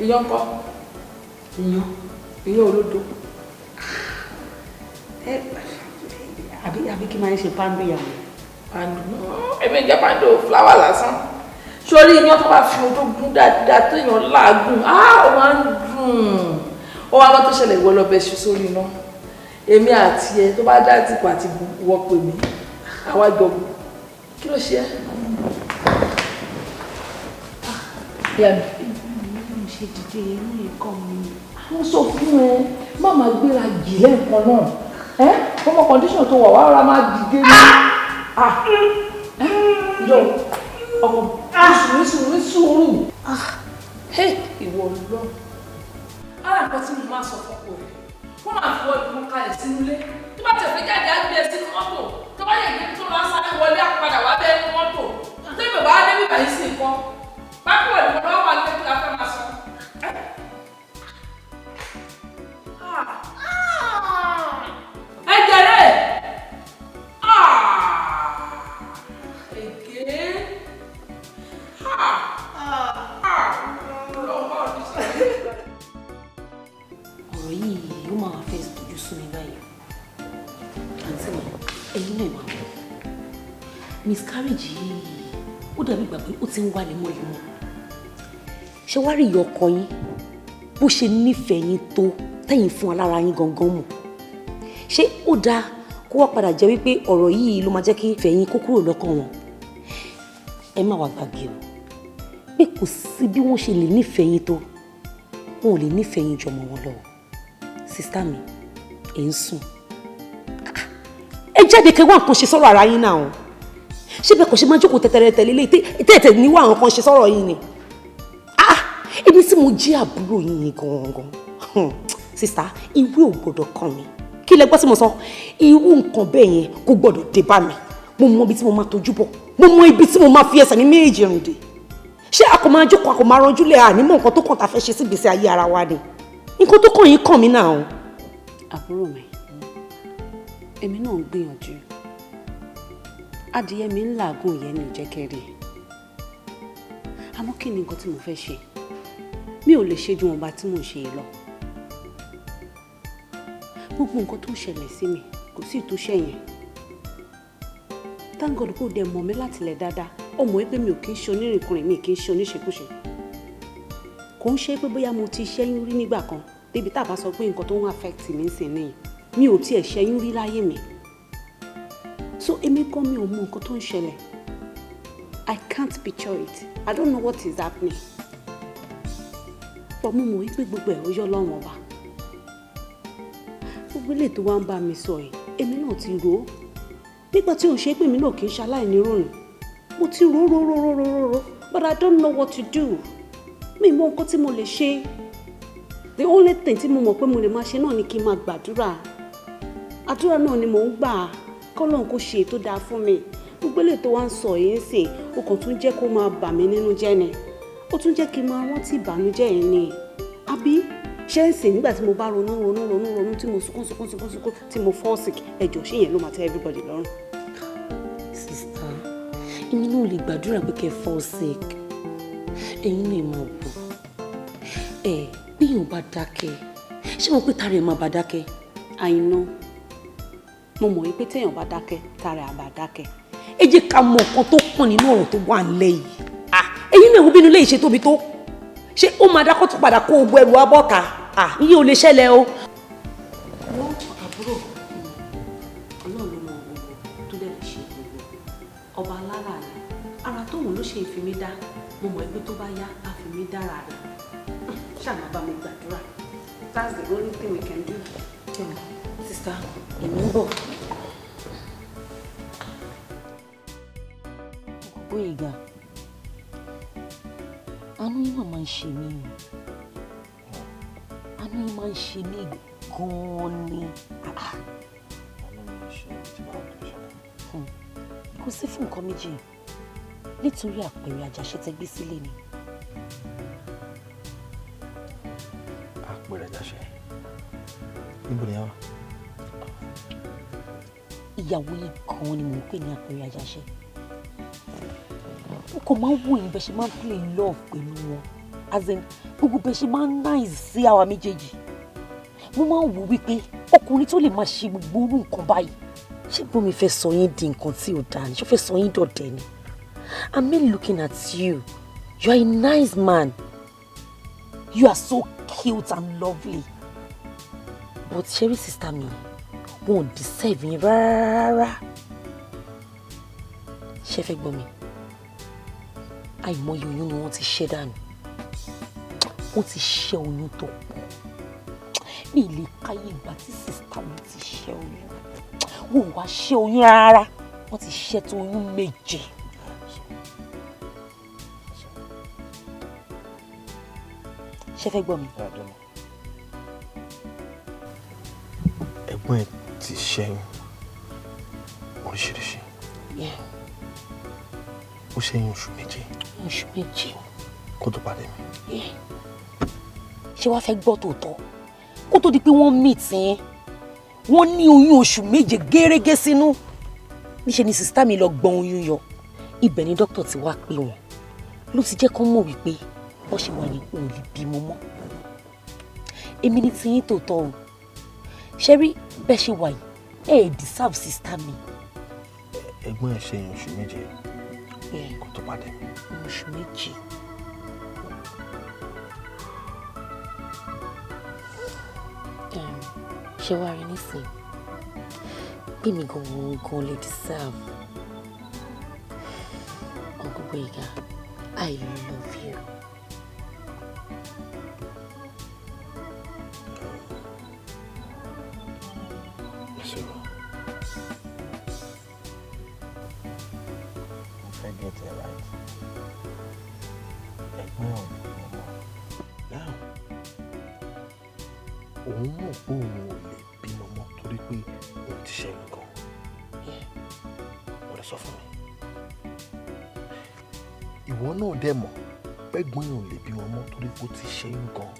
iyán kọ́ iyán olódo. àbí kí máa ń ṣe pàǹdù ìyàwó. èmi ń jẹ́ pàǹdù fúláwà lásán sórí iyán tó bá fi odó gún dáadáa tó èèyàn láàgùn ó máa ń dùn ó wá bá tó ṣẹlẹ̀ ìwọ lọ bẹ ṣu sórí iná èmi àti ẹ tó bá dá àtìkù àti wọ́ pè mí àwa jọ kí ló ṣe é. ìyá mi ṣe dìde inú nǹkan mi. wọ́n sọ fún ẹ má máa gbéra jì lẹ́ẹ̀kan náà fọmọ condition tó wà wá rárá máa dìde ní. ọmọ sùúrù. Ìwọ lọ. Ara nǹkan tí mo máa sọ fọ́pọ̀ rẹ̀, wọ́n máa fi wọ́n ìbọn kalẹ̀ sínú ilé. Tó bá tẹ̀ fẹ́ jáde á gbé sínú mọ́tò. Tó bá yẹ ìgbé tó lọ sáré wọlé àpadà wá bẹ́ẹ̀ ní mọ́tò. Tẹ́lẹ̀ bá dé bíbá yìí sí nǹkan. Pápọ̀ ìbọn lọ́wọ́ wà lókè la fẹ́ máa sọ. Ẹ jẹrẹ. Ọ̀rọ̀ yìí ló máa fẹ́ tójú sún mi báyìí. Àǹtí mi, ẹ̀yin náà máa wọ̀. Miscarriage yìí, ó dàbí ìgbà pé ó ti ń wá lemọ́lemọ́. Ṣé wá rí ìyá ọkọ yín bó ṣe nífẹ̀ẹ́ yín tó tẹ̀yìn fún alára yín gangan mọ̀? Ṣé ó dáa kó wá padà jẹ́ wípé ọ̀rọ̀ yìí ló máa jẹ́ kí ìfẹ́ yín kó kúrò lọ́kàn wọn? Ẹ má wá gbàgbé o pé kò sí bí wọ́n ṣe lè nífẹ̀ẹ́ yín tó, wọn ò lè nífẹ̀ẹ́ yín jọmọ wọn lọ. Sísítà mi, ẹ̀ ń sùn. Ẹ jáde kẹwàá nǹkan ṣe sọ́rọ̀ ara yín náà. Ṣé bẹ́ẹ̀ kò ṣe máa jókòó tẹ̀tẹ̀rẹ̀ tẹ̀lé lé tẹ̀tẹ̀ níwá àwọn kan ṣe sọ́rọ̀ yín ni? Èmi tí mo jẹ́ àbúrò yín ni gangan. Sísítà, ìwé ò gbọ́dọ̀ kàn mí. Kí lẹ gbọ́ tí mo sọ? Irú nǹkan bẹ́ẹ̀ yẹn kò gbọ́dọ̀ dé bá mi. Mo mọ ibi tí mo máa tọ́jú bọ̀. Mo mọ ibi tí mo máa fi ẹsẹ̀ mi méjì rìn dé. Ṣé a kò máa jókòó, a kò máa ranjú lẹ̀ ànímọ̀ nǹkan tó kàn tá a fẹ́ ṣe sí ìgbésí ayé ara wa ni? Nǹkan tó kàn yín kàn mí náà. Àbúrò mi, èmi náà ń gbìyànjú. Adìyẹ mi ń làágùn yẹn ní ìjẹ́kẹ́rì. Àmọ́ kí ni nǹkan tí mo fẹ́ ṣe? Mi ò lè ṣe ju ọba tí mò ń ṣe lọ. Gbogbo nǹkan tó ń ṣẹlẹ̀ sí mi kò sí ìtúnṣe yẹn. Thank God kò dẹ̀ mọ̀ mí láti lẹ̀ dáadáa. Ó mọ̀ wípé mi ò kí ń ṣe onírìnkùnrin, mi kì í ṣe oníṣekúṣe. Kò ń ṣe pé bóyá mo ti ṣẹ́yún rí nígbà kan débi tá a bá sọ pé nǹkan tó ń affect mi ń sìn nìyí. Mi ò tiẹ̀ ṣẹ́yún rí láyé mi. So èmi kọ́ mi ò mọ nǹkan tó ń ṣẹlẹ̀. I can't picture it. I don't know what is happening. But mo mọ̀ wípé gbogbo ẹ̀ ó yọ lọ́rùn ọba. Gbogbo ilé tó wá ń bá mi sọ yìí, èmi náà ti rò ó. Nígbà tí òun ṣe pé mi náà kì í ṣaláìní ròyìn. Mo ti rò, but I don't know what to do. Mi mọ nǹkan tí mo lè ṣe. The only thing tí mo mọ̀ pé mo lè máa ṣe náà ni kí n máa gbàdúrà. Àdúrà náà ni mò ń gbà. K'Ọlọ́run kó ṣe tó dáa fún mi. Gbogbo ilé tó wá ń sọ yìí ń sìn, ó kàn tún jẹ́ kó máa bà mí nínú jẹ́ ni. Ó tún jẹ́ kí n máa rántí ìbànújẹ́ yẹn ni. Àbí ṣé ń sìn nígbà tí mo bá ronú tí mo sunkún tí mo fall sick, ẹjọ́ ṣé yẹn ló máa tẹ́ everybody lọ́rùn? Sísítà, èmi náà lè gbàdúrà pé kẹ́ fall sick. Ẹ̀yin náà máa bọ̀. Bí yóò bá dákẹ́, ṣé mo pé tara ẹ̀ máa bá dákẹ́? I know. Mo mọ̀ wípé téèyàn bá dákẹ́, tara ẹ̀ á bá dákẹ́. Ẹ jẹ́ ká mọ nǹkan tó kàn nínú ọ̀rọ̀ tó wà nílẹ̀ yìí. Ẹ̀yin náà wo bínú ilé ìṣe tóbi tó? Ṣé ó máa dákọ́ tó padà kó ogun ẹrù abọ́ta? Iye ò lè ṣẹlẹ̀ o. Wọ́n àbúrò Ọlọ́run ló mọ gbogbo tó dẹ̀ lè ṣe gbogbo. Ọba alára rẹ̀, ara tóun ló ṣe ìfimi dá. Mo mọ̀ wípé tó bá yá, á fi mí dára rẹ̀. Ṣáà bá mi gbàdúrà. That's the only thing we can do. Sísítà, èmi ń bọ̀. Gbóyèga, àánú yín máa ń ṣe mí o. Àánú yín máa ń ṣe mí gan-an ni. Kò sí fún nǹkan méjì nítorí àpẹẹrẹ àjàṣe tẹ́ gbé sílé ni. Àpẹẹrẹ àjàṣe? Níbo ni ẹ wà? Ìyàwó yín gan-an ni mò ń pè ní àpẹẹrẹ àjàṣe. Ó kàn máa ń wò yín bẹ́ẹ̀ ṣe máa ń play love pẹ̀lú wọn. As in, gbogbo bẹ́ẹ̀ ṣe máa ń nice sí àwa méjèèjì. Mo máa ń wò wípé ọkùnrin tó lè máa ṣe gbogbo irú nǹkan báyìí. Ṣé bómi fẹ́ sọ yín di nǹkan tí ò dáa ni? Ṣé ó fẹ́ sọ yín dọ̀dẹ̀ ni? I'm not looking at you. You are a nice man. You are so cute and lovely. But Sherry sister mi, wọ́n deserve yín rárá. Ṣé fẹ́ gbọ́ mi? Àìmọye oyún ni wọ́n ti ṣẹ́ dànù. Wọ́n ti ṣẹ́ oyún tó pọ̀. Mi ì lè káyé ìgbà tí sister mi ti ṣẹ́ oyún. Wọ́n wá ṣẹ́ oyún rárá. Wọ́n ti ṣẹ́ tó oyún 7. ṣe fẹ́ gbọ́ mi. ẹ̀gbọ́n ẹ̀ ti ṣẹ́yìn oríṣiríṣi. ó ṣẹ́yìn oṣù méje. oṣù méje. kó tó pàdé mi. ṣé wàá fẹ́ gbọ́ tòótọ́ kó tó di pé wọ́n meet yẹn wọ́n ní oyún oṣù méje gẹ́rẹ́gẹ́ sínú níṣẹ́ ni sista mi lọ gbọ́n oyún yọ ibẹ̀ ni dókítà ti wá pé wọn ló ti jẹ́ kó mọ̀ wípé bó ṣe wà ní òun lè bímọ mọ́ èmi ní tiyín tòótọ́ o ṣé rí bẹ́ẹ̀ ṣe wà yìí deserve sista mi. ẹ̀gbọ́n ẹ̀ ṣẹ́yìn oṣù méje kó tó pàdé mi. oṣù méje. ṣé wàá rí nísìnyí pé mi gan lè deserve. Uncle Boyega, I love you. Get it right. Ẹ̀gbọ́n ò lè bímọ. Now, òun mọ̀ pé òun ò lè bímọ mọ́ torí pé òun ti ṣe nǹkan. Wọ́n lè sọ fún mi. Ìwọ náà dẹ̀ mọ̀ pẹ́gbọ́n yẹn ò lè bímọ mọ́ torí pé ó ti ṣe nǹkan.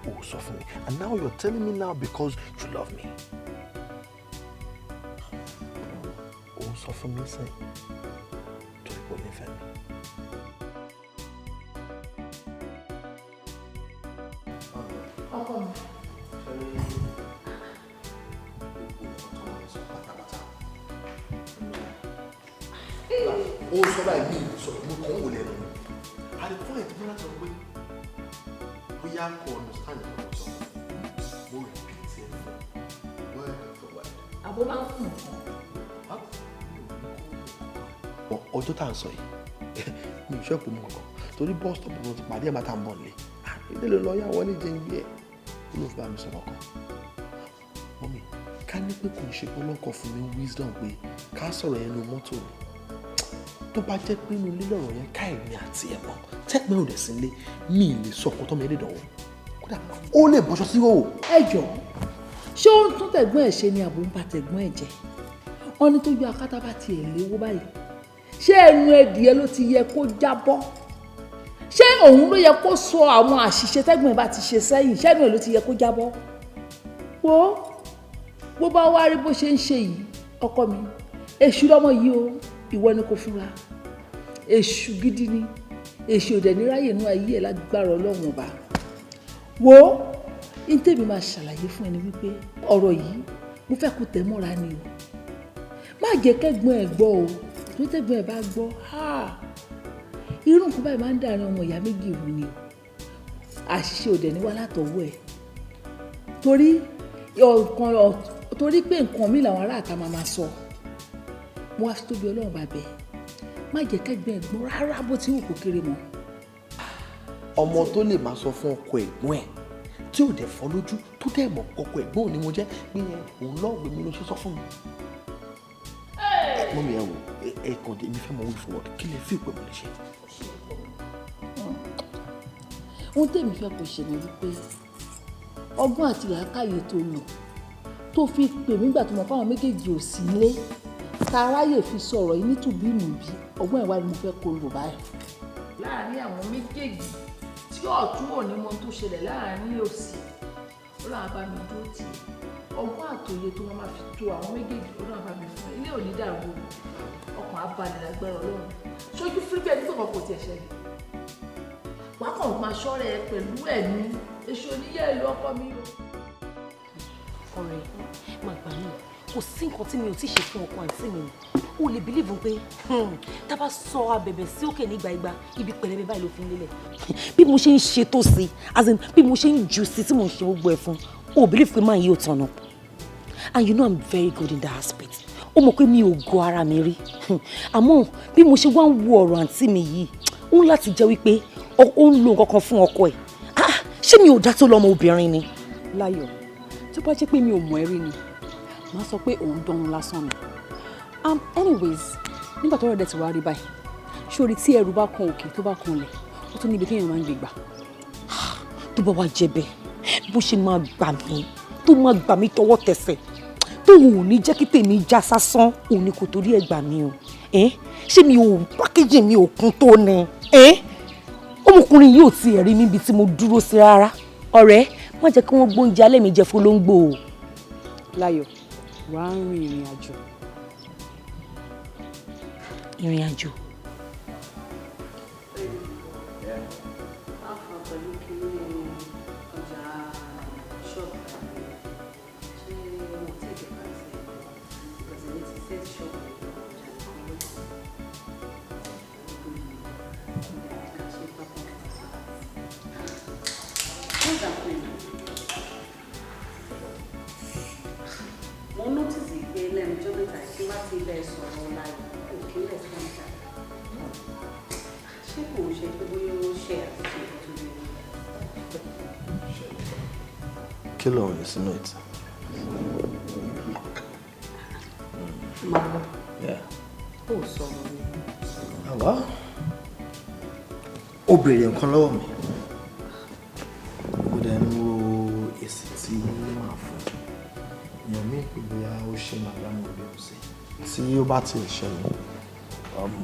Ó sọ fún mi. And now you're telling me now because you love me. Ó sọ fún mi sẹ́yìn. Ó nífẹ̀ẹ́ mi. ọkọ mi. ó sọ báyìí bí sọ̀rọ̀ mo kàn ń wò lẹ́nu at the point bí wọ́n sọ pé bóyá kò understand ìgbà tó sọ mo repeat it word for word. àbó máa ń fún un. ọjọ́ tá à ń sọ yìí mi ò ṣọ́ọ̀pù mọ́ nǹkan torí bus stop mo ti pàdé ẹ̀ máa tà ń bọ̀ nílé ilé ló lọ yá wọlé jẹ́ ibi ẹ̀ ló fi bá mi sọ̀rọ̀ kan mọ́mí ká ní pé kò ń ṣe pọ́nlọ́kọ̀ fún mi wisdom pé ká sọ̀rọ̀ yẹn nu mọ́tò ni tó bá jẹ́ pé inú ilé lọ́rọ̀ yẹn ká èmi àti ẹ̀ mọ́ tẹ́gbẹ́ ò dẹ̀ sí ilé mi ì lè sọ ọkọ tọ́mọ ẹlẹ́dọ̀ wọn kódà ó lè bọ́ṣọ sí òwò. ẹ jọ ṣé ó ń tún tẹ̀gbọ́n ẹ̀ ṣe ni àbò ń ba tẹ̀gbọ́n ẹ̀ jẹ́ wọn ní tó yọ akátá bá tiẹ̀ léwó báyìí ṣé ẹnu ẹdìyẹ ló ti yẹ kó jábọ́ ṣé òun ló yẹ kó sọ àwọn àṣìṣe tẹ́gbọ́n ẹ̀ bá ti ṣe sẹ́yìn ṣé ẹnu ẹ̀ ló ti yẹ kó jábọ́ wo bó bá wá rí bó ṣe ń ṣe yìí ọkọ mi èṣù lọ́mọ yìí o ìwọ ni kò fúnra èṣù gidi ni èṣù òdẹ níráyè inú ayé ẹ̀ lágbára Ọlọ́run ọba wo ní tèmi máa ṣàlàyé fún ẹni wípé ọ̀rọ̀ yìí mo fẹ́ kó tẹ̀ mọ́ra ni o má jẹ́ kẹ́gbọ́n ẹ̀ gbọ́ o tó tẹ́gbọ́n ẹ̀ bá gbọ́ irú nǹkan báyìí máa ń dàrin ọmọ ìyá méjì rú ni àṣìṣe òdẹ ní wá látọwọ́ ẹ̀ torí pé nǹkan mi làwọn aráàta máa sọ mo wá tóbi Ọlọ́run bá bẹ̀ má jẹ́ kẹ́gbọ́n ẹ̀ gbọ́ rárá bó ti wù kó kéré mọ́. ọmọ tó lè máa sọ fún ọkọ ẹ̀gbọ́n ẹ̀ tí ò dẹ̀ fọ́ lójú tó dẹ̀ mọ̀ ọkọ ẹ̀gbọ́n ò ní mo jẹ́ pé òun lọ́ọ̀gbẹ́ mi ló ṣe sọ fún mi. mọ́ mi ẹ̀ wò ẹ̀ kàn dé mi fẹ́ mọ wífọ̀ wọ́ọ̀dù kí lè fi ìpè mo lè ṣe. ohun tèmi fẹ́ kó ṣe ni wípé ọgbọ́n àti làákàyè tó lò tó fi pè mí gbà tó mọ̀ fáwọn méjèèjì ò sí ilé taráyè fi sọ̀rọ̀ yìí nítùbí ìnùbí ọgbọ́n ìwà ni mo fẹ́ kó lò báyìí. láàárín àwọn méjèèjì tí ọ̀tún ò ní mọ tó ṣẹlẹ̀ láàárín òsì ó láwọn bá mi dúró tì í ọgbọ́n àtòyè tó máa fi tó àwọn méjèèjì ó láwọn bá mi fún ẹ ilé òní dàrú ọkàn á balẹ̀ lágbára Ọlọ́run sójú fúrúbẹ̀ nígbà kan kò tiẹ̀ ṣẹlẹ̀ wàá kàn máa ṣọ́rẹ̀ ẹ pẹ̀lú ẹ̀mí èso oníyẹ̀ ìlú ọkọ mi o. ọ̀rẹ́ máa gbà mí kò sí nǹkan tí mi ò ti ṣe fún ọkọ àǹtí mi o lè bílíìfù pé tá a bá sọ abẹ̀bẹ̀ sí òkè nígbà ìgbà ibi pẹ̀lẹ́bẹ̀ báyìí ló fi ń lélẹ̀ bí mo ṣe ń ṣe tó sí as in bí mo ṣe ń jù sí tí mo ń ṣe gbogbo ẹ̀ fún o bílíìfù pé máa yí ò tọ̀nà and you know I'm very good in that aspect ó mọ̀ pé mi ò gọ ara mi rí àmọ́ bí mo ṣe wá ń wo ọ̀rọ̀ àǹtí mi yìí ó ń láti jẹ́ wípé ó ń lo nǹkan kan fún ọkọ ẹ̀ ṣé mi ò dá tó lọ́mọ obìnrin ni. Láyọ̀ tó bá jẹ́ pé mi ò mọ̀ ẹ́ rí ni màá sọ pé òun dán lásán ni anyways nígbà tó rẹ̀ dẹ̀ ti wá rí báyìí ṣórí tí ẹrù bá kan òkè tó bá kan lẹ̀ ó tún níbi téèyàn máa ń gbé gbà. tó bá wá jẹ́ bẹ́ẹ̀ bó ṣe máa gbà mí tó máa gbà mí tọwọ́ tẹsẹ̀ tóun ò ní jẹ́ kí tèmi já sásán òun ni kò torí ẹ̀ gbà mí o ṣé mi ò pákéjì mi ò kún tó ni ọmọkùnrin yìí ò tiẹ̀ rí níbi tí mo dúró sí rárá ọ̀rẹ́ má jẹ́ kí wọ́n gbóúnjẹ alẹ́ mi jẹ fọlọ́ngbò o. Láyọ̀ wàá rin ìrìn àjò. ìrìn àjò. Mo notice pé lẹ́nu ọjọ́ mẹ́ta tí wá ti ilẹ̀ sọ̀rọ̀ Láyọ̀ òkè ilẹ̀ tó ń jà. Ṣé kò ń ṣe pé bóyá ó ṣe àtúnṣe tó lè rí? Kí ló ń insinuate? Máa lọ. Ó sọ̀rọ̀ ni. Àwa? Ó béèrè nǹkan lọ́wọ́ mi. Mo dẹ̀ ń wo èsì tí màá fún. Èèyàn mi pé bóyá ó ṣe màá mú bí ó ṣe. Tí ó bá ti ṣe mi,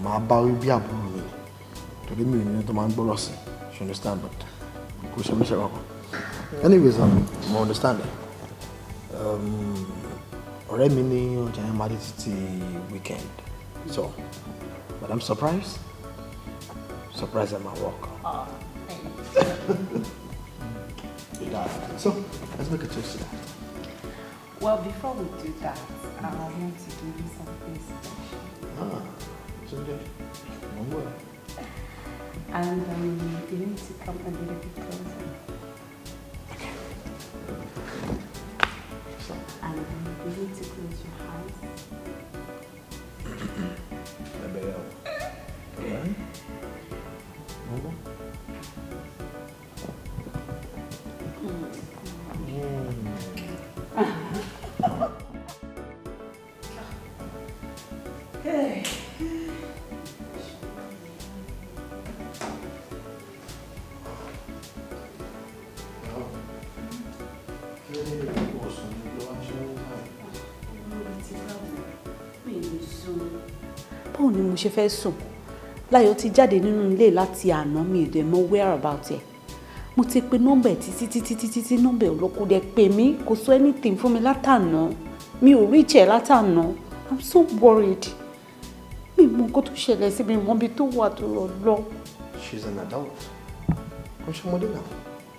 màá bá wí bí àbúrò mi. Torí mi ò ní tó máa ń gbọ́rọ̀ sí. You understand? But kò ṣe mí ṣe kankan. Anyways, mo understand it. Ọ̀rẹ́ mi ní ọjà yẹn máa dé títí weekend. So, but I'm surprised. Surprised at my work. So, let's make a toast to that. Well, before we do that, I want to give you something special. Sunday. One more. And you need to come a little bit closer. Okay. So. And you need to close your eyes. Yeah. One more. Hey. Báwo ni mo ṣe fẹ́ sùn? Láyọ̀ ti jáde nínú ilé láti àná mi ò dẹ̀ mọ̀ whereabout ẹ̀. Mo ti pe nọ́mbà títí nọ́mbà olóko dẹ̀ pè mí kò sọ anything fún mi látàná. Mi ò reach ẹ̀ látàná. I'm so worried. Mi mọ nǹkan tó ṣẹlẹ̀ sí mi mọ́ bí tó wà tó lọ. She's an adult. Kò ṣe ọmọdé náà.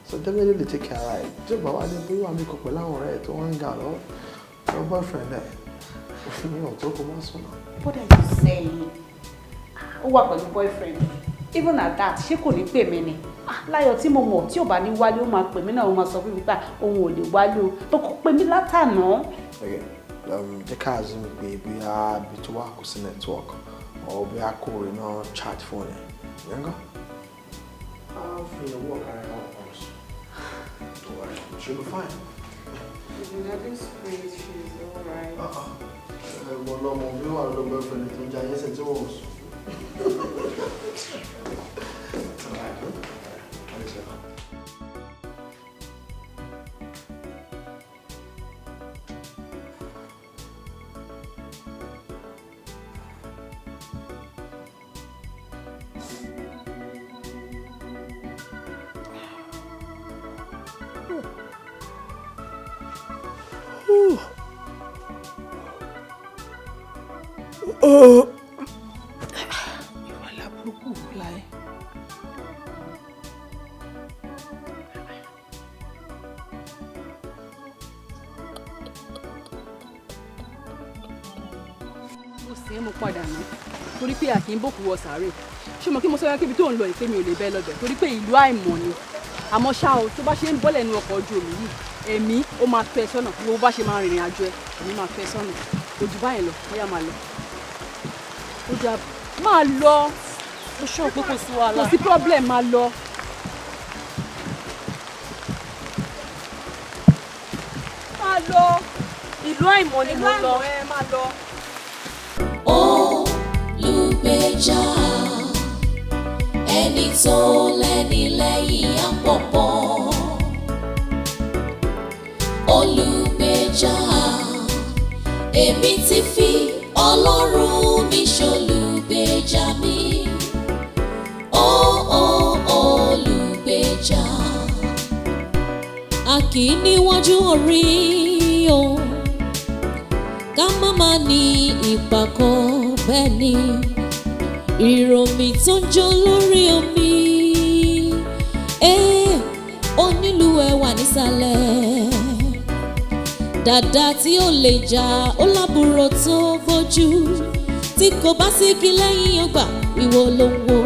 So definitely take care of it. Tí o bá wà ní bóyá àmì kọ̀pẹ̀ láwọn ọ̀rẹ́ ẹ̀ tó wọ́n ń gà lọ, your boyfriend ẹ̀, òfin mi ò tó kó má sùn náà. What are you saying? Ó wà pẹ̀lú boyfriend. Even at that, ṣé kò ní pè mí ni? Láyọ̀ tí mo mọ̀ tí ò bá ní wálé ó máa pè mí náà ó máa sọ fún mi pé òun ò lè wálé o. Tó kò pè mí látàná. Okay. Jẹ́ ká assume pé bóyá ibi tó wà kò sí network or bóyá kò rí náà chat phone ẹ̀. Yẹn gan. I'll free your work and I'll pause. Don't worry. She'll be fine. At this place, she's alright. Ẹ̀gbọ́n lọ́mọ bí wà lọ́dọ̀ boyfriend tó ń jẹ ayé ṣe tí wọ́n sùn. Ìwà láburúkú láì. Mo sì ń mú padà ná torí pé a kì í bòkú wọ sàárè ṣé mo kí mo sọ wá kébi tó ń lọ ìpè mi ò lè bẹ́ẹ̀ lọ́bẹ̀ torí pé ìlú àìmọ̀ ni àmọ́ ṣá o tó bá ṣe ń bọ́lẹ̀ nínú ọkọ̀ ojú omi yìí èmi ó máa tọ́ ẹ sọ́nà bí o bá ṣe máa rìnrìn àjò ẹ èmi máa tọ́ ẹ sọ́nà ojú báyìí lọ bóyá máa lọ ó jà máa lọ ó ṣọ́ pé kò sí wàhálà. kò sí problem máa lọ. máa lọ ìlú àìmọ̀ ni mo lọ. máa lọ. Olùgbèjà ẹni tó lẹ́ni lẹ́yìn àpọ̀pọ̀. èmi ti fi Ọlọ́run mi ṣolùgbèjà mi. Olùgbèjà. A kì í níwájú orí o, ká má má ní ìpàkọ́ bẹ́ẹ̀ ni. Ìròmí tó ń jó lórí omi. Onílù ẹwà nísàlẹ̀. Dàda tí ó lè jà ó lábúrò tó bójú. Tí kò bá sí igi lẹ́yìn ọgbà ìwọ ló ń wò.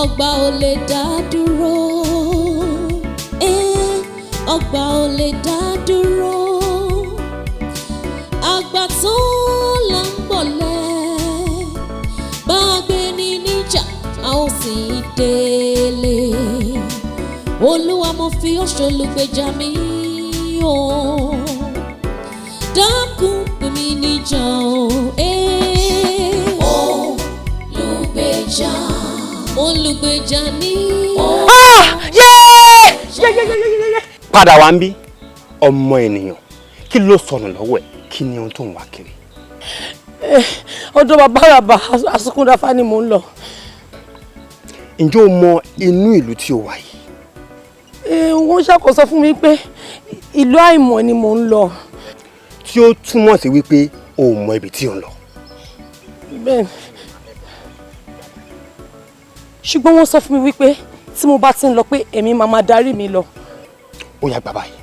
Ọgbà ò lè dá dúró. Ọgbà ò lè dá dúró. Àgbà tó là ń bọ̀lẹ̀. Bá a gbé ní níjà a ó sì délé. Olúwa mo fi ọ́ ṣolùgbèjà mi o. Dákun pè mí níjà o. Olùgbèjà. Olùgbèjà ni. Padà wá ń bí ọmọ ènìyàn kí ló sọnù lọ́wọ́ ẹ̀ kí ni ohun tó ń wá kiri. Ọ̀dọ̀ bàbá àràbà Àsùnkúndáfá ni mò ń lọ. Ǹjẹ́ o mọ inú ìlú tí o wà yìí? Wọ́n ṣàkóso fún mi pé ìlú àìmọ̀ ni mò ń lọ. Tí ó túmọ̀ sí wípé o ò mọ ibi tí o ń lọ. Bẹ́ẹ̀ ni. Ṣùgbọ́n wọ́n sọ fún mi wípé tí mo bá ti ń lọ pé ẹ̀mí máa darí mi lọ. Ó yá gbà báyìí.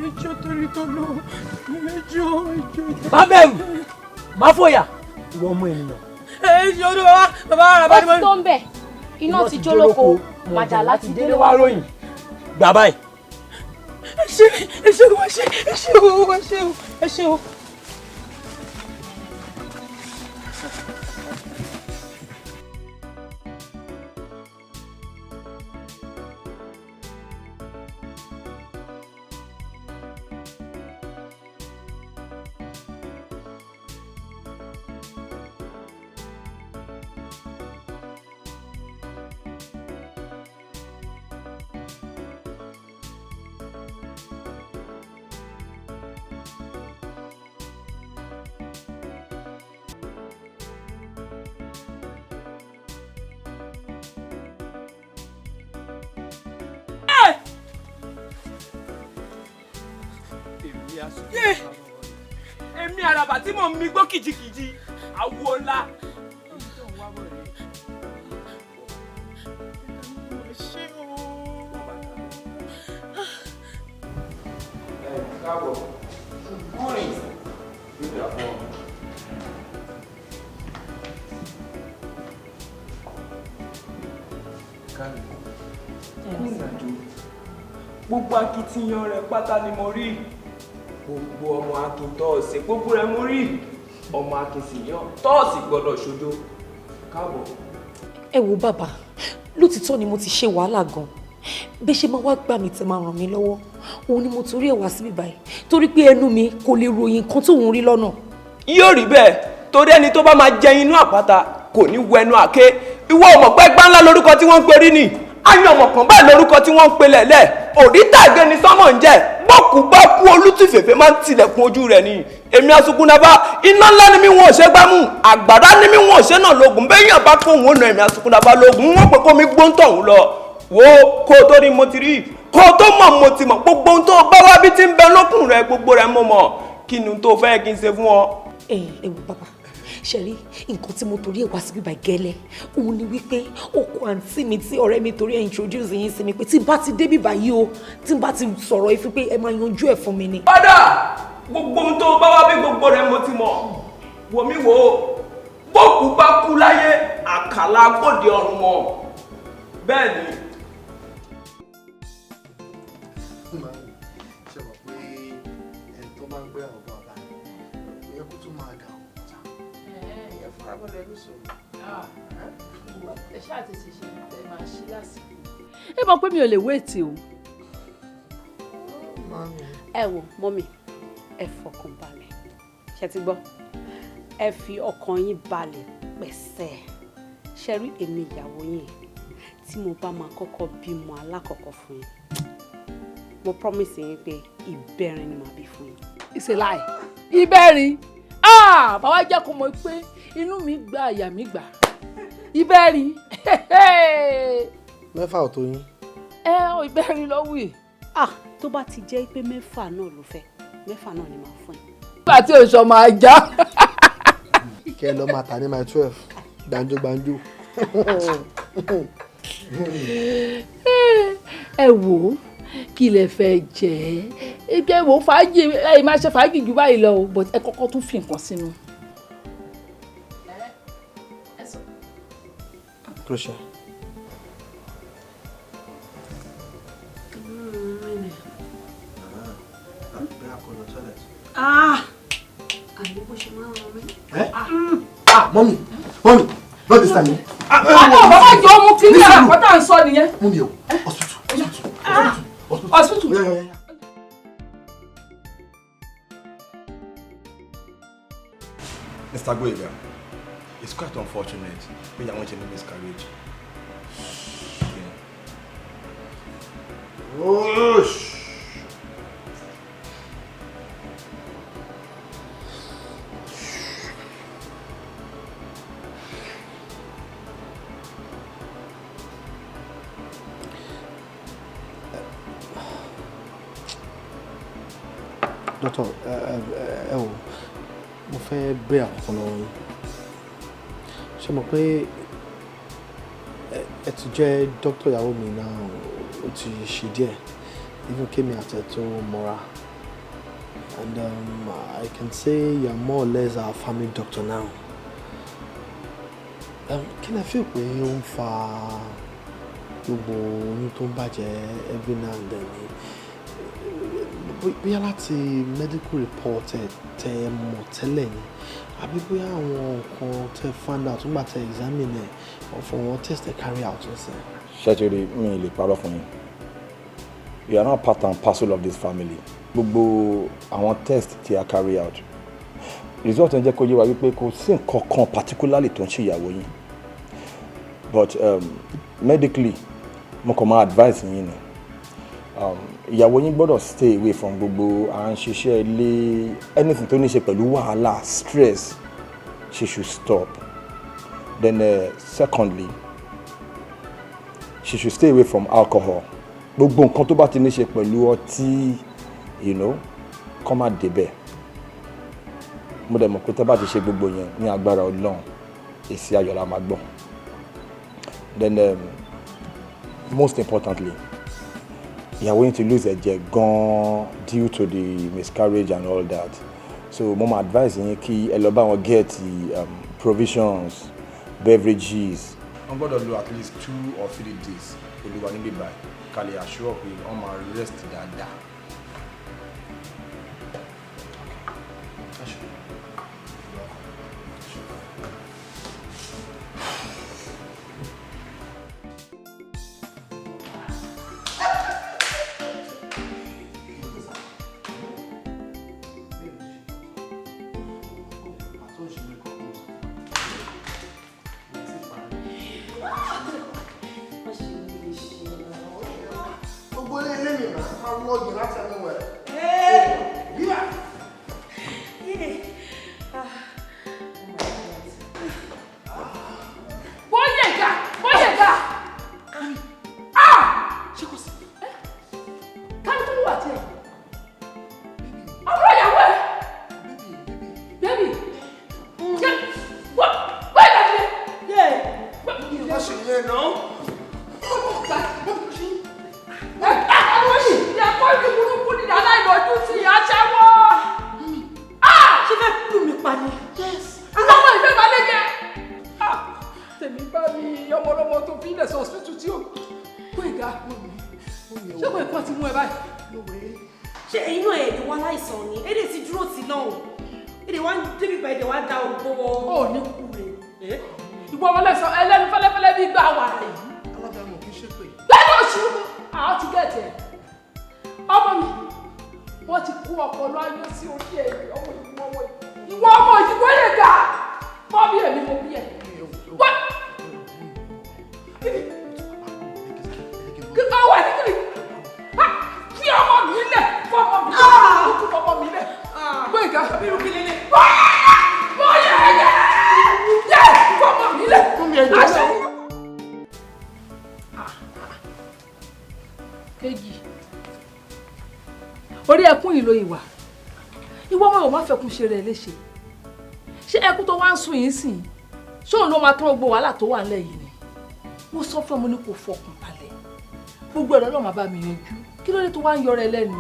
Ìjọ torí tó lọ. Ìjọ. Má bẹ̀rù, má fòyà, ìwọ ọmọ ènìyàn. Ìjọ ọdún bàbá àràbà ni mo. Ó ti tó ń bẹ̀, iná ti jó lóko, màjà láti délé wá ròyìn. Gbà báyìí. Ẹ ṣé o. Èmi àràbà tí mò ń mi gbó kìjikìji àwo ńlá. Gbogbo akitiyan rẹ̀ pátá ni mo rí. Gbogbo ọmọ akin tọ́ọ̀sì gbogbo rẹ̀ mo rí. Ọmọ akin sì yàn tọ́ọ̀sì gbọ́dọ̀ ṣojo. Káàbọ̀. Ẹ wo bàbá, lótìtọ́ ni mo ti ṣe wàhálà gan bẹ́ ṣe máa wá gbà mí tẹ́ máa ràn mí lọ́wọ́ òun ni mo torí ẹ̀ wá síbí báyìí torí pé ẹnu mi kò lè ròyìn nǹkan tóun rí lọ́nà. yóò rí bẹ́ẹ̀ torí ẹni tó bá máa jẹ inú àpáta kò ní wẹnu àké ìwọ ọmọ pẹ́ gbáńlá lórúkọ tí wọ́n ń perí nì ayọ̀ ọmọ kan báyìí lórúkọ tí wọ́n ń pe lẹ̀lẹ́ òrítà ìgbé ni sọ́mọ̀ ń jẹ́ bọ́ọ̀kù bá kú olútìfẹ̀fẹ̀ máa ń tilẹ̀kùn ojú rẹ̀ ni èmi Asukunaba iná ńlá ni mí wọn ò ṣe gbámú àgbàrá ni mí wọn ò ṣe náà lóògùn bẹ́yìn bá kó òun ò nà èmi Asukunaba lóògùn wọn pé kó mi gbóńtọ̀ òun lọ wo kó o tó rí mo ti rí kó o tó mọ̀ mo ti mọ̀ gbogbo ohun tó bá wá bí ti ń bẹ lókùn rẹ gbogbo rẹ mo mọ̀ kí ni tó fẹ́ kí n ṣe fún ọ. ẹ wo bàbá ṣẹ̀rí nǹkan tí mo torí ẹ̀ wá síbí báyìí gẹ́lẹ́ òun ni wípé ọkọ àǹtí mi tí ọ̀rẹ́ mi torí ẹ̀ introduce yín sí mi pé tí n bá ti débí báyìí o tí n bá ti sọ̀rọ̀ ifi pé ẹ máa yanjú ẹ̀ fún mi ni. padà gbogbo ohun tó bá wá bí gbogbo rẹ mo ti mọ̀ wò mí wò ó bókù bá kú láyé àkàlà gbòde ọ̀run mọ̀ bẹ́ẹ̀ ni. ṣe mọ̀ pé ẹni tó máa ń gbé àwọn bàbá rẹ̀ kó tún máa ga ọ̀hún ta. ẹ fún abọ́dẹ ló sọ. ẹ ṣáà ti ṣe ẹ máa ṣí lásìkò. ẹ mọ̀ pé mi ò lè wéètì o. ẹ wò mọ́mì ẹ fọkàn balẹ̀ ṣe ti gbọ́ ẹ fi ọkàn yín balẹ̀ pẹ̀sẹ̀ ṣe rí èmi ìyàwó yín tí mo bá máa kọ́kọ́ bímọ alákọ̀ọ́kọ́ fún yín mo promise yín pé ìbẹ́rin ni màá bí fún yín. It's a lie. Ìbẹ́rin bàbá jẹ́ kó mọ̀ pé inú mi gba àyà mi gbà ìbẹ́rin. mẹ́fà ò tó yín. ìbẹ́rin ló wì. tó bá ti jẹ́ pé mẹ́fà náà ló fẹ́ mẹ́fà náà ni màá fún yín. nígbà tí oṣù máa já. kẹ́ ẹ lọ máa tà ní my 12 gbàǹjo. ẹ wò ó kí lẹ fẹ́ jẹ ebi ẹ wò ó fàájì ẹ máa ṣe fàájì jù báyìí lọ but ẹ kọ́kọ́ tún fi nǹkan sínú. Crucial. àní bó ṣe máa ń rán mi. Mommy, not this time. bàbá jọ mú kí ní àpótá ń sọ nìyẹn. Mommy o, hospital. Yeah. Mr. Goega, it's quite unfortunate when I want you to miscarriage. Whoosh. Doctor, mo fẹ́ bẹ̀ àkọ́kọ́ lọ́wọ́ yín. Ṣé mo pé ẹ ti jẹ́ dókítà ìyàwó mi náà ó ti ṣe díẹ̀ even kémi àtẹ̀ tó mọ́ra and I can say you are more or less our family doctor now. Kí ni ẹ fi pé ó ń fa gbogbo oyún tó ń bàjẹ́ every now and then ni? Bóyá láti medical report tẹ mọ̀ tẹ́lẹ̀ ni àbí bóyá àwọn nǹkan tẹ find out nígbà tẹ examine ẹ̀ or for one test tẹ carry out ọ̀sẹ̀. Ṣẹ́tìrì mi lè parọ́ fún yín. You are not part and parcel of this family. Gbogbo àwọn test tí a carry out. Result ń jẹ́ kó yé wa wípé kò sí nǹkan kan particularly tó ń ṣe ìyàwó yín. But medically mo kàn máa advice yín ni. Ìyàwó yín gbọ́dọ̀ stay away from gbogbo à ń ṣiṣẹ́ ilé anything tó ní ṣe pẹ̀lú wàhálà stress she should stop. Then secondly she should stay away from alcohol. Gbogbo nǹkan tó bá ti ní ṣe pẹ̀lú ọtí kó má débẹ̀. Mo dẹ̀ mọ̀ pé tẹ́ bá ti ṣe gbogbo yẹn ní agbára Ọlọ́run èsì ayọ̀ la máa gbọ́. Then most importantly ìyàwó yín ti lose ẹ̀jẹ̀ gan due to the miscarriage and all that, so mo máa advise yín kí ẹ lọ bá wọn get provisions beverages. wọ́n gbọ́dọ̀ lo at least 2 or 3 days olúwa níbí báyìí ká lè assure pé wọ́n máa rest dáadáa. mi náà máa lọ́ọ̀gì láti ẹnu ẹ̀. Yíyá. Bóyèga! Ṣé kò sí? Káni tó wà tí ẹ̀? Ọmọ ìyàwó ẹ̀! Bébì! Wait a minute! Má ṣe yẹn náà. Àwọn ìyàpọ̀ ìlú burúkú ni aláìlọ́jú ti aṣẹ́wó! Ṣé fẹ́ kúrò mi pa ni? Ọmọ ìfẹ́ máa lé jẹ! Tèmi bá mi ọmọlọmọ tó fi ilẹ̀ sọ hospital tí ó kó ìgá. Ṣé kò ìkọ́ ti mú ẹ báyìí? Ṣé inú ẹ̀ ni wọ́n láìsàn ni? Èdè ti dúró sí lọ́hùn. Èdè wá ń débi bá èdè wá dá ògbó wọn. Ó ní kú rẹ̀. Ìwọ ọmọ lẹ́sàn ẹlẹ́nu fẹ́lẹ́fẹ́lẹ́ bí gbà wà rẹ̀. Alábẹ́mọ̀ kì í ṣe pé. Lẹ́nu oṣù àwọn ti gẹ̀ẹ́tì ẹ̀. Ọmọ mi, wọ́n ti kó ọpọlọ ayé sí orí ẹ̀ ọmọ ìwọ ọmọ ìdìbò yẹn gà. Mọ́ bí ẹ̀mí mo bí ẹ̀. Wọ́n. Kí ló wà ní kiri? Fi ọmọ mi lẹ̀ fọmọ mi lẹ̀ fọmọ mi lẹ̀. Gbé ìgá. Irú kí lélẹ̀. Bọ́ọ̀yà ẹ̀yẹ. Yẹ fọmọ mi lẹ̀. Aṣọ. Kejì. Orí ẹkún yìí ló ìwà. Ìwọ ọmọ ò má fẹkún ṣe rẹ̀ léṣe. Ṣé ẹkún tó wá ń sùn yìí sìn? Ṣé òun ló máa tán gbogbo wàhálà tó wà nílẹ̀ yìí ni? Mo sọ fún ọmọ ní kò fọkàn balẹ̀. Gbogbo ẹ̀rọ náà máa bá mi yanjú. Kí ló dé tó wá ń yọrẹ lẹ́nu?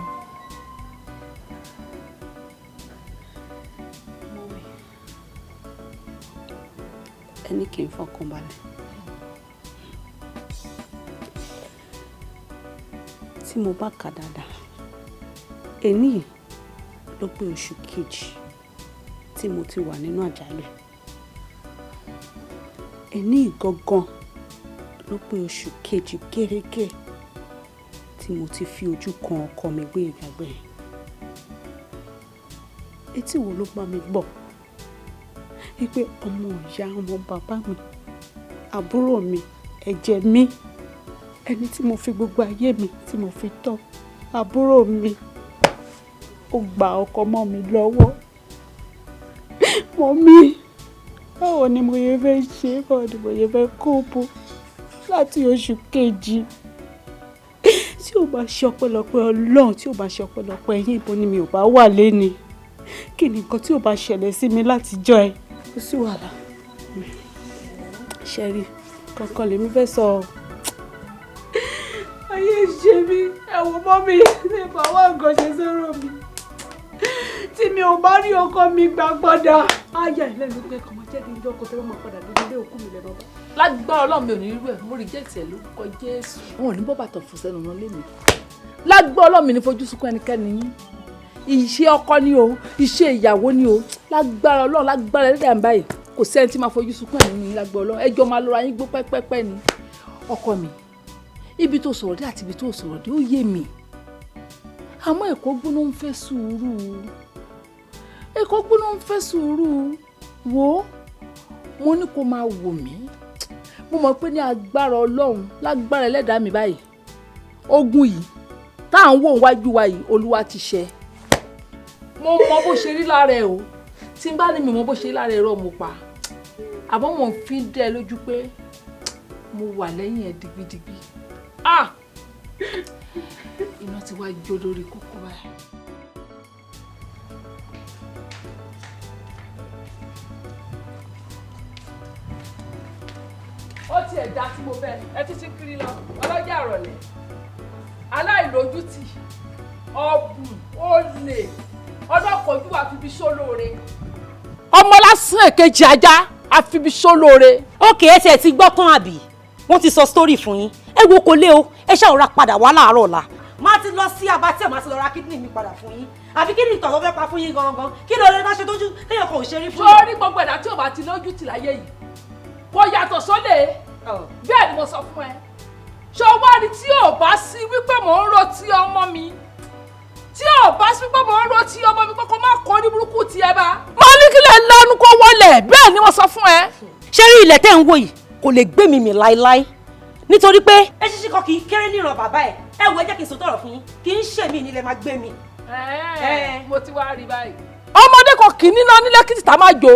Ẹni kì í fọkàn balẹ̀. Tí mo bá kà dáadáa, èní ló pé oṣù kejì tí mo ti wà nínú àjálẹ̀. Èní gangan ló pé oṣù kejì gẹ́rẹ́gẹ́ tí mo ti fi ojú kan ọkọ mi gbé ìgbàgbé. Etí wo ló bá mi gbọ́? Wípé ọmọ ìyá ọmọ bàbá mi, àbúrò mi, ẹ̀jẹ̀ mi, ẹni tí mo fi gbogbo ayé mi tí mo fi tọ́, àbúrò mi, ó gba ọkọ mọ́ mi lọ́wọ́. Mọ́mí, báwo ni mo yẹ fẹ́ ṣe? Báwo ni mo yẹ fẹ́ kóòpù láti oṣù kejì? Tí ò bá ṣe ọpẹ́lọpẹ́ Ọlọ́run, tí ò bá ṣe ọpẹ́lọpẹ́ yín, ibo ni mi ò bá wà léni? Kí ni nǹkan tí ò bá ṣẹlẹ̀ sí mi látijọ́ ẹ? Kò sí wàhálà. Ṣẹ́rí, kankan lèmi fẹ́ sọ ọ́. Ayé ṣe mí, ẹ̀wọ̀n mọ́ mi, ṣe fàwọn nǹkan ṣe sọ̀rọ̀ mi. Tí mi ò bá rí ọkọ mi gbà gbọ́dọ̀. Ayé ìlẹ́nu pé kọ́mọ jẹ́ kí n jọ́ ọkọ tẹ́wọ́ máa padà dé ilé òkú mi lẹ́nu ọba. Lágbára Ọlọ́run mi ò ní rírú ẹ̀, mo rí jẹ́ẹ̀tì ẹ̀ lórúkọ Jésù. Wọn ò ní bọ́ bàtọ̀ fún sẹ́nu wọn lé mi. Lágbára Ọlọ́run mi ní fojú sunkún ẹnikẹ́ni yín. Iṣẹ́ ọkọ ni o, iṣẹ́ ìyàwó ni o. Lágbára Ọlọ́run, lágbára ẹlẹ́dàá ń báyìí. Kò sẹ́ni tí máa fojú sunkún ẹ̀mí mi lágbára Ọlọ́run. Ẹjọ́ máa lọ́ra yín gbó pẹ́pẹ́pẹ́ ni. Ọkọ mi, ibi tó sọ̀rọ̀ dé àti ibi tó sọ̀rọ̀ dé ó yé mi. Àmọ́ ẹ̀kọ́ gbóná ń fẹ́ sùúrù. Ẹ̀kọ́ gbóná ń fẹ́ sùúrù. Wo, mo ní kó máa wò mí. Mo mọ̀ pé ní agbára Ọlọ́run, lágbára ẹlẹ́dàá mi báyìí. Ogun yìí, tá à ń wò wájú wa yìí, Olúwa ti ṣẹ. Mo mọ bó ṣe rí lára ẹ o. Tí n bá ní mi mọ bó ṣe rí lára ẹ rọ mo pa. Àbọ̀ mo fi dẹ́ lójú pé mo wà lẹ́yìn ẹ̀ digbidigbi. Ah! Iná ti wá jó lórí kókó báyìí. Ó ti ẹ̀dá tí mo fẹ́, ẹ ti ṣe kiri lọ, ọlọ́jà àrọ̀lẹ̀, aláìlójútì, ọ̀bùn, olè, ọlọ́kọ̀ọ́jú àfibi sólóore. Ọmọ lásán èkejì ajá àfibi sólóore. Ókè, ẹ tiẹ̀ ti gbọ́ tán àbí? Wọ́n ti sọ sítórì fún yín. Ẹ wo kò lé o, ẹ ṣàwòrán padà wá láàárọ̀ ọ̀la. Má ti lọ sí Abattoir, má ti lọ ra kídìnì mi padà fún yín. Àbí kí ni ìtàn tó fẹ́ pa fún yín gangan? Kí ló lè má ṣe tójú téèyàn kan ò ṣe rí fún yín? Sórí gbogbo ẹ̀dá tí ò bá ti lójú tì láyé yìí, kò yàtọ̀ sólè. Bẹ́ẹ̀ ni mo sọ fún ẹ. Ṣé o wá rí tí ò bá sí wípé mò ń rò tí ọmọ mi? Tí ò bá sí wípé mò ń rò tí ọmọ mi pé kó má kọ́ ní burúkú ti ẹ bá. Mo ní kí lè lanu kó wọlé, bẹ́ẹ̀ ni mo sọ fún ẹ. Ṣé rí ilẹ̀ tẹ́ ń wò yìí kò lè gbé mi mì láéláé? Nítorí pé eṣinṣin kan kì í kéré níran bàbá ẹ̀. ẹ wo ẹ jẹ́ kí n sọ tọrọ fún yín kì í ṣe mí nílẹ̀ máa gbé mi. mo ti wá rí báyìí. ọmọdé kan kì í níná nílé kí tìta máa jó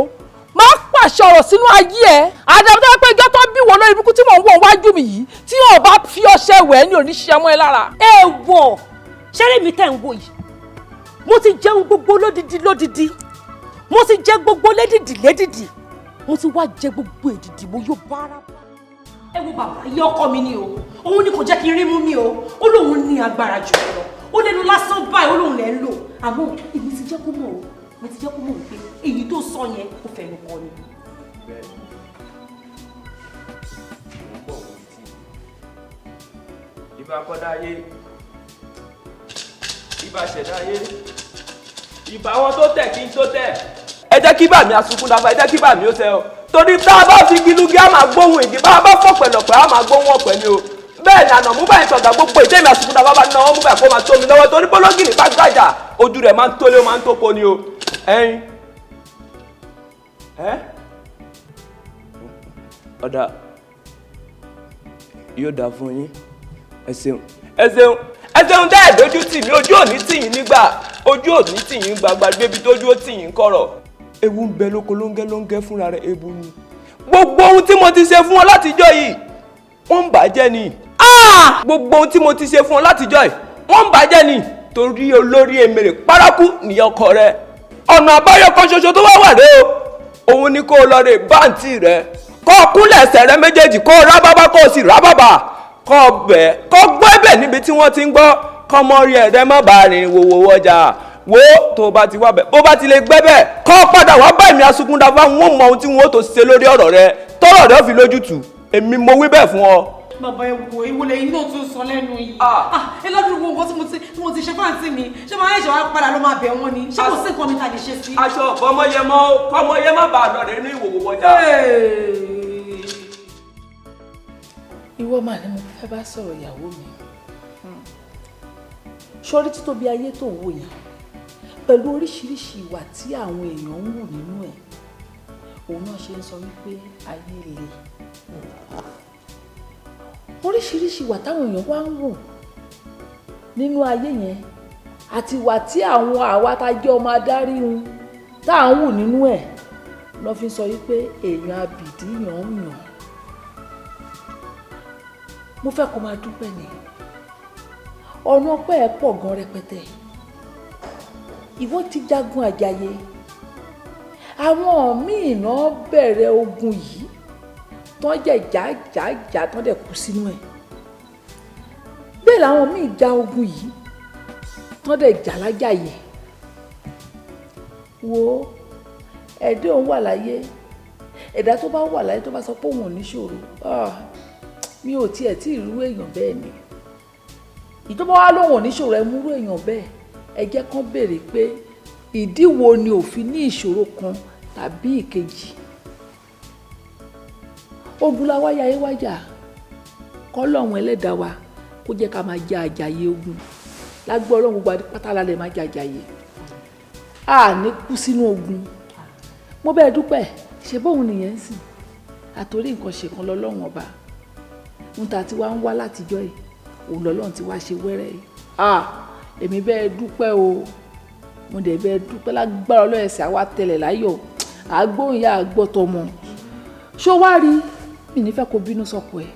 máa pàṣẹ ọ̀rọ̀ sínú ayé ẹ̀ àdàbọ̀ tó pé ìjọ tó bí wọ́n lórí ibùkún tí mò ń wọ̀ wájú mi yìí tí wọn bá fi ọṣẹ wẹ̀ ní oníṣẹ́ mọ́ ẹ lára. ẹ wọ ṣẹ́rẹ́ mi tẹ̀ ń wò yìí mo ti jẹun gbogbo lódìdí mo ti jẹ gbogbo lédìdí mo ti wá jẹ gbogbo èdìdì mo yóò bára. ẹ wo bàbá iye ọkọ mi ni o òun ni kò jẹ́ kí n rí mú mi o ó lóun ní agbára jù lọ ó lẹ́nu lásán báyìí ó lóun lẹ́ ń lò àmọ́ èmi ti jẹ́ kó mọ̀ o mo ti jẹ́ kó mọ̀ pé èyí tó sọ yẹn kò fẹ́nu kọ ni. ìbá kọ́dá ayé ìbá ṣẹ̀dá ayé ìbá wọn tó tẹ̀ kí n tó tẹ̀. ẹ jẹ́ kí bàmí asunkún dáfà ẹ jẹ́ kí bàmí ó tẹ o torí tá a bá fi gilúgí á máa gbóhùn ìdí bá a bá fọ̀ pẹ̀lọ̀pẹ̀ á máa gbóhùn ọ̀pẹ̀ ni o bẹ́ẹ̀ ni àná mú báyìí sọ̀gà gbogbo ìdẹ́mi asunkún dáfà bá náwó mú báyìí kó máa tó mi lọ́wọ́ torí bọ́lọ́gìrì bá gbàjà ojú rẹ̀ máa ń tólé ó máa ń tóko ni o ẹ̀yin ọ̀dà yóò dáa fún yín ẹ ṣeun tẹ́ ẹ̀ dojú tì mí ojú òní tì yín nígbà ojú òní tì yín gbagba débi tójú ó tì yín kọ̀rọ̀ ewu ń bẹ lóko lóńgẹ́ fúnra rẹ̀ ebu ni gbogbo ohun tí mo ti ṣe fún ọ látijọ́ yìí wọ́n ń bàjẹ́ ni gbogbo ohun tí mo ti ṣe fún ọ látijọ́ yìí wọ́n ń bàjẹ́ ni torí olórí èmèrè paraku nìyẹn ọkọ rẹ ọ̀nà àbáyọ kan ṣoṣo tó wá wà rẹ o òun ni kó o lọ rè báǹtì rẹ kó o kúnlẹ̀ ẹsẹ̀ rẹ méjèèjì kó o rábábá kó o sì rábàbà kó o bẹ̀ kó o gbọ́ ẹ̀bẹ̀ níbi tí wọ́n ti ń gbọ́ kó o mọ rí ẹ̀rẹ́ má bàa rìn wòwò ọjà wo tó o bá ti wá bẹ̀ bó bá ti lè gbẹ́ bẹ̀ kó o padà wá bá èmi asunkún dáfá wọn mọ ohun tí wọn ó tó ṣe lórí ọ̀rọ̀ rẹ tọ́rọ̀ rẹ ó fi lójútùú èmi mo wí bẹ́ẹ̀ fún ọ. bàbá ẹ wo ìwọlẹ̀ yìí náà tún sọ lẹ́nu yìí ẹ lọ́dún gbogbo nǹkan tí mo ti ṣe fáǹtì mi ṣé máa ń ṣe wá padà ló máa bẹ̀ wọ́n ni ṣé kò sí nǹkan mi ta lè ṣe sí. aṣọ ọmọye má bàa lọ rẹ ní ìwòwò ọjà. ìwọ mà ni mo fẹ́ bá sọ̀rọ̀ ìyàwó mi sórí títóbi ayé tó ń wò yẹn pẹ̀lú oríṣiríṣi ìwà tí àwọn èèyàn ń wù nínú ẹ̀ òun náà ṣe ń sọ wípé ayé le oríṣiríṣi ìwà táwọn èèyàn wá ń wù nínú ayé yẹn àti ìwà tí àwọn àwa tá jẹ́ ọmọ adarí wọn tá à ń wù nínú ẹ̀ lọ́ fi sọ wípé èèyàn abìdí yàn ń yàn mo fẹ́ kó máa dúpẹ́ ni ọ̀nà ọpẹ́ ẹ̀ pọ̀ gan rẹpẹtẹ ìwọ ti jagun àjàyè àwọn míì náà bẹ̀rẹ̀ ogun yìí tán jẹ́ jàjàjà tán dẹ̀ kú sínú ẹ̀ bẹ́ẹ̀ làwọn míì ja ogun yìí tán dẹ̀ jà lájàyè wo ẹ̀dẹ́ òun wà láyé ẹ̀dá tó bá wà láyé tó bá sọ pé òun ò níṣòro mi ò tiẹ̀ tí ìrú èèyàn bẹ́ẹ̀ ni ìtọ́bọ̀ wá lóun ò níṣòro ẹ múrú èèyàn bẹ́ẹ̀ ẹ jẹ́ kán béèrè pé ìdí wo ni òfin ní ìṣòro kan tàbí ìkejì ogun la wáyà ẹ wájà kọ́lọ́hún ẹlẹ́dàá wa kó jẹ́ ká máa jẹ àjàyè ogun lágbó ọlọ́run gbogbo pátálà lè máa jẹ àjàyè a ní kú sínú ogun mo bẹ́ẹ̀ dúpẹ́ ṣe bóun nìyẹn ń sìn àtòrí nǹkan ṣe kan lọ́lọ́run ọba ń ta tí wá ń wá látijọ́ yìí òun lọ́lọ́run ti wá ṣe wẹ́rẹ́ yìí èmi bẹ́ẹ̀ dúpẹ́ o mo dẹ̀ bẹ́ẹ̀ dúpẹ́ lágbára ọlọ́run ẹ̀sẹ̀ àwa tẹ̀lẹ̀ láyọ̀ àgbóhùn yá àgbọ́tọ̀ mọ́ ṣó wá rí mi nífẹ̀ẹ́ kó bínú sọ́kọ ẹ̀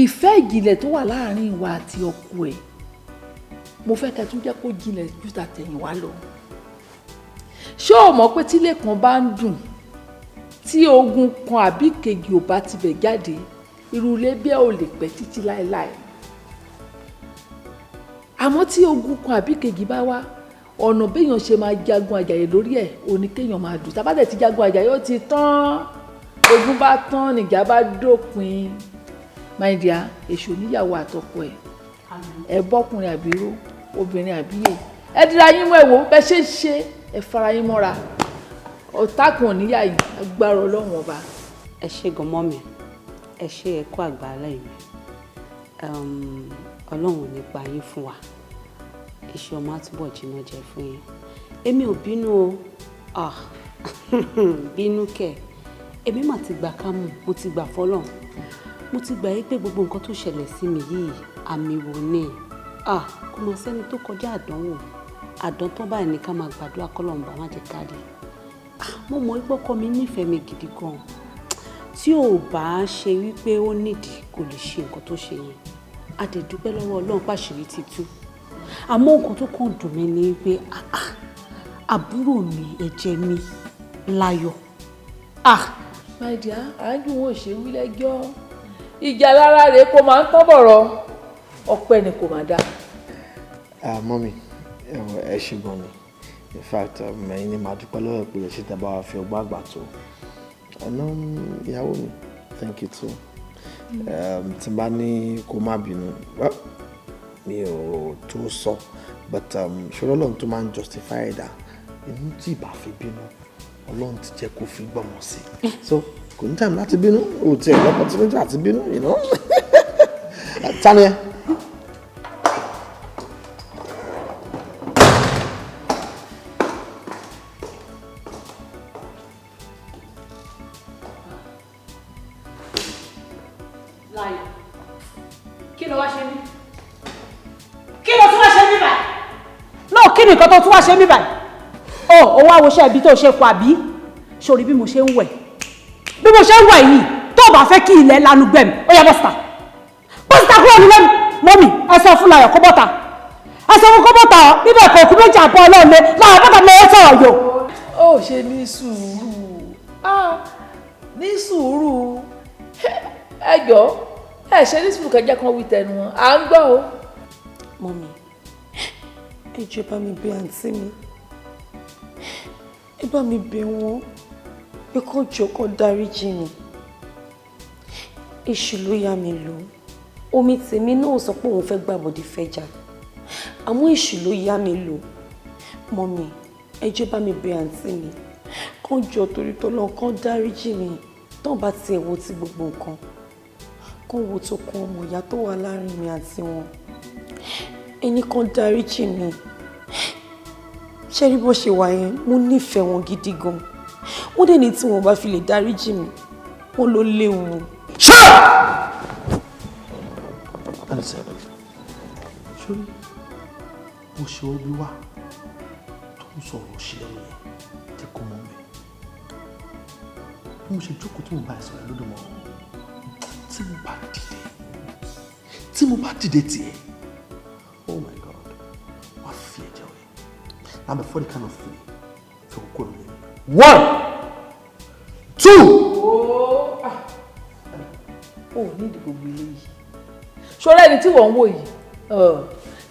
ìfẹ́ ìjìnlẹ̀ tó wà láàrin ìwà àti ọkọ ẹ̀ mo fẹ́ kẹ́ tún jẹ́ kó jinlẹ̀ ju tàtẹ̀yìnwá lọ ṣé o mọ̀ pé tílé kan bá ń dùn tí ogun kan àbí kejì ò bá tibẹ̀ jáde irú ilé bẹ́ẹ̀ ò lè pẹ́ títí láéláé àmọ́ tí ogun kan àbí kejì bá wá ọ̀nà béèyàn ṣe máa jagun àjàyè lórí ẹ̀ òní kéèyàn máa dùn tábà dẹ̀ ti jagun àjàyè ó ti tán ogun bá tán nìjà bá dópin my dear èṣù níyàwó àtọkọ ẹ bọ́kùnrin àbíró obìnrin àbíyè ẹ dira yín mọ́ ẹ̀wò bẹ́ẹ̀ ṣe ṣe ẹ fara yín mọ́ra ọ̀tàkùn òníyà yìí agbára ọlọ́run ọba. ẹ ṣe gan mọ́ mi ẹ ṣe ẹ̀kọ́ àgbà aláì mi ọlọ́run nípa yín fún wa iṣẹ́ ọmọ àtúbọ̀ jìnnà jẹ́ fún yín èmi ò bínú o bínú kẹ̀ èmi mà ti gbà kámú mo ti gbà fọlọ́run mo ti gbà yí pé gbogbo nǹkan tó ṣẹlẹ̀ sí mi yìí àmì wò ni kò mọ sẹ́ni tó kọjá àdánwò àdán tó báyìí ní ká máa gbàdúrà kọ́lọ́run bá má jẹ́ kárí mo mọ̀ pé ọkọ mi nífẹ̀ẹ́ mi gidi gan tí ò bá ṣe wípé ó nídìí kò lè ṣe nǹkan tó ṣe yẹn a dẹ̀ dúpẹ́ lọ́wọ́ Ọlọ́run pàṣírí ti tú àmọ́ nǹkan tó kàn dùn mí ni pé àbúrò mi ẹ̀jẹ̀ mi Láyọ̀ my dear àájú wọn ò ṣe wí lẹ́jọ́ ìjà lára rẹ̀ kó máa ń tán bọ̀rọ̀ ọpẹ́ ni kò máa dá. Mọ́mí ẹ ṣe gan ni in fact ẹ̀yin ni màá dúpẹ́ lọ́wọ́ pé ẹ ṣe tẹ́ bá wa fi ọgbọ́n àgbà tó ọ̀nà ìyàwó mi thank you too tí n bá ní kó má bínú mi ò tó sọ but ṣòro Ọlọ́run tó máa ń justify ẹ̀dá inú tí ìbá fi bínú Ọlọ́run ti jẹ́ kó fi gbọ́mọ sí so kò ní time láti bínú ò tiẹ̀ l'opportunity àti bínú you know tani ẹ. Láyọ̀ kí ló wá ṣe mí kí ló tún wá ṣe mí báyìí náà kí ni nǹkan tó tún wá ṣe mí báyìí ó wá wo iṣẹ́ ibi tó ṣe pa bí sórí bí mo ṣe ń wẹ̀ yìí tó bá fẹ́ kí ilẹ̀ lanu gbẹ̀mí ó yá bọ́sítà kúrò nílé mọ́mì ẹ sọ fún Láyọ̀ kó bọ́ta ẹ sọ fún kó bọ́ta ọ níbẹ̀ kò kú méjì àbọ̀ ọlọ́ọ̀lẹ́ Láyọ̀ bọ́ta lọ́wọ́ sọ̀rọ̀ yò. ó ṣe ní sùúrù ẹ jọ̀ọ́ ẹ ṣe ní sùúrù kẹjẹ kan wí tẹnu wọn à ń gbọ́ o. Mọ́mì ẹ jẹ́ bá mi bẹ̀ àǹtí mi ẹ bá mi bẹ̀ wọ́n pé kó jọ̀ọ́ kó dáríjì mi èṣù ló yá mi lò omi tèmi náà sọ pé òun fẹ́ gbàbọ̀dé fẹ́jà àmọ́ èṣù ló yá mi lò Mọ́mì ẹ jẹ́ bá mi bẹ̀ àǹtí mi kó jọ̀ọ́ torí tọ́lọ́ kó dáríjì mi tán bá tiẹ̀ wo ti gbogbo nǹkan kó wo tó kún ọmọ ìyá tó wà láàrin mi àti wọn ẹni kan dáríjì mi ṣé rí bó ṣe wà yẹn mo nífẹ̀ẹ́ wọn gidi gan wọ́n dẹ̀ ní tí wọ́n bá fi lè dáríjì mi wọ́n ló léwu. sórí bó ṣe ó bí wá tó ń sọ̀rọ̀ òṣìlẹ̀ yẹn tí kò mọ̀ mẹ́ bí mo ṣe jókòó tí mo bá ẹ̀sọ̀ rẹ̀ lódò mọ́ tí mo bá dìde tiẹ̀ oh my God wá fi ẹ̀jẹ̀ wẹ̀ I'm a funny kind of feeling fi kókó lórí mi. 1 2. ó ní ìdìbò gbélé yìí ṣọlá ẹni tí wọ́n ń wò yìí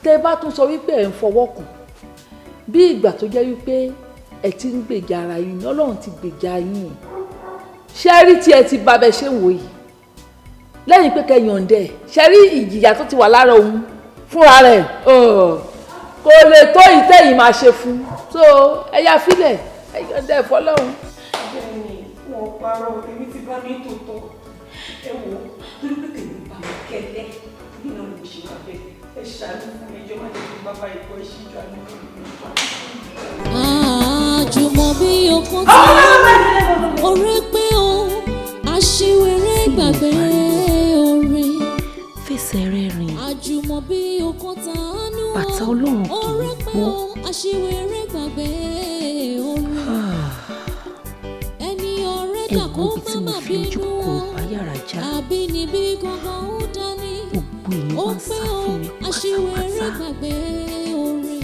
tẹ́ bá tún sọ wípé ẹ̀ ń fọwọ́ kàn bí ìgbà tó jẹ́ wípé ẹ ti ń gbèjà ara yín ní Ọlọ́run ti gbèjà yín ṣé rí tí ẹ ti bá bẹ ṣe ń wò yìí lẹ́yìn pé kẹyọ̀ǹdẹ̀ ṣe rí ìjìyà tó ti wà lára òun fúnra rẹ̀ kò lè tó ìtẹ̀yìn máa ṣe fún so ẹ̀yà fílẹ̀ ẹ̀yọ̀ǹdẹ̀ fọlọ́run. bẹ́ẹ̀ni wọn parọ́ èmi ti bá mi tòótọ́ ẹ wò ó torí pé tèmi bá mi kẹ́lẹ́ nínú mo ṣe wà bẹ́ẹ̀ ẹ ṣàánú fún mi ẹjọ́ má jẹ́ kí bàbá ìkọ́ ìṣíjú àánú mi. Àjùmọ̀bí okun tí orí pé o aṣiwèrè gbàgbé orí fẹsẹ̀ rẹ̀ rìn Àjùmọ̀bí okun tánú bàtà Ọlọ́run kì orí í pé gbó. o aṣiwèrè gbàgbé orí ẹni ọ̀rẹ́ dàkó má bínú o àbínibí gangan ó dání ó pé o aṣiwèrè gbàgbé orí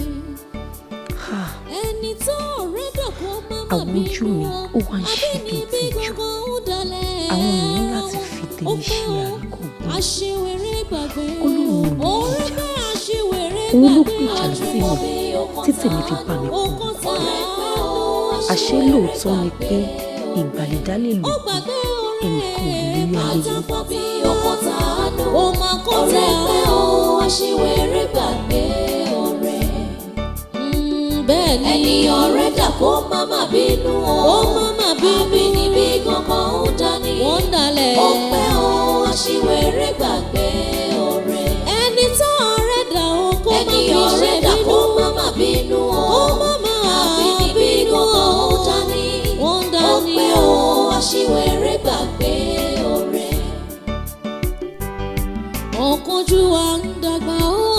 ẹni tó ọ̀rẹ́ dàkó má bínú o àbínibí gangan ó dalẹ̀ àwọn èèyàn láti fi tèmi ṣe àríkọ̀gbọ́n aṣiwèrè gbàgbé Ọlọ́run ò orí pé aṣiwèrè òun ló gbàgbé pè jà sí mi tí tèmi fi bá mi kú àṣé lóòótọ́ ni pé ìgbàlódé lè lò kú ẹnìkan ò lè rí ayé ó máa kó tẹ ọ́ aṣiwèrè gbàgbé ọ̀rẹ́ bẹ́ẹ̀ ni ẹni ọ̀rẹ́ dà kó má má bínú ó má má àbínibí gangan ó dání wọ́n dalẹ̀ ọpẹ́ o aṣiwèrè gbàgbé ọ̀rẹ́ ẹni tó ọ̀rẹ́ dà ó kó má bí ṣe bínú ó má má bínú ó má má àbínibí gangan ó dání wọ́n dání ọpẹ́ o aṣiwèrè gbàgbé ọ̀rẹ́. ọ̀kánjúwà ń dàgbà ó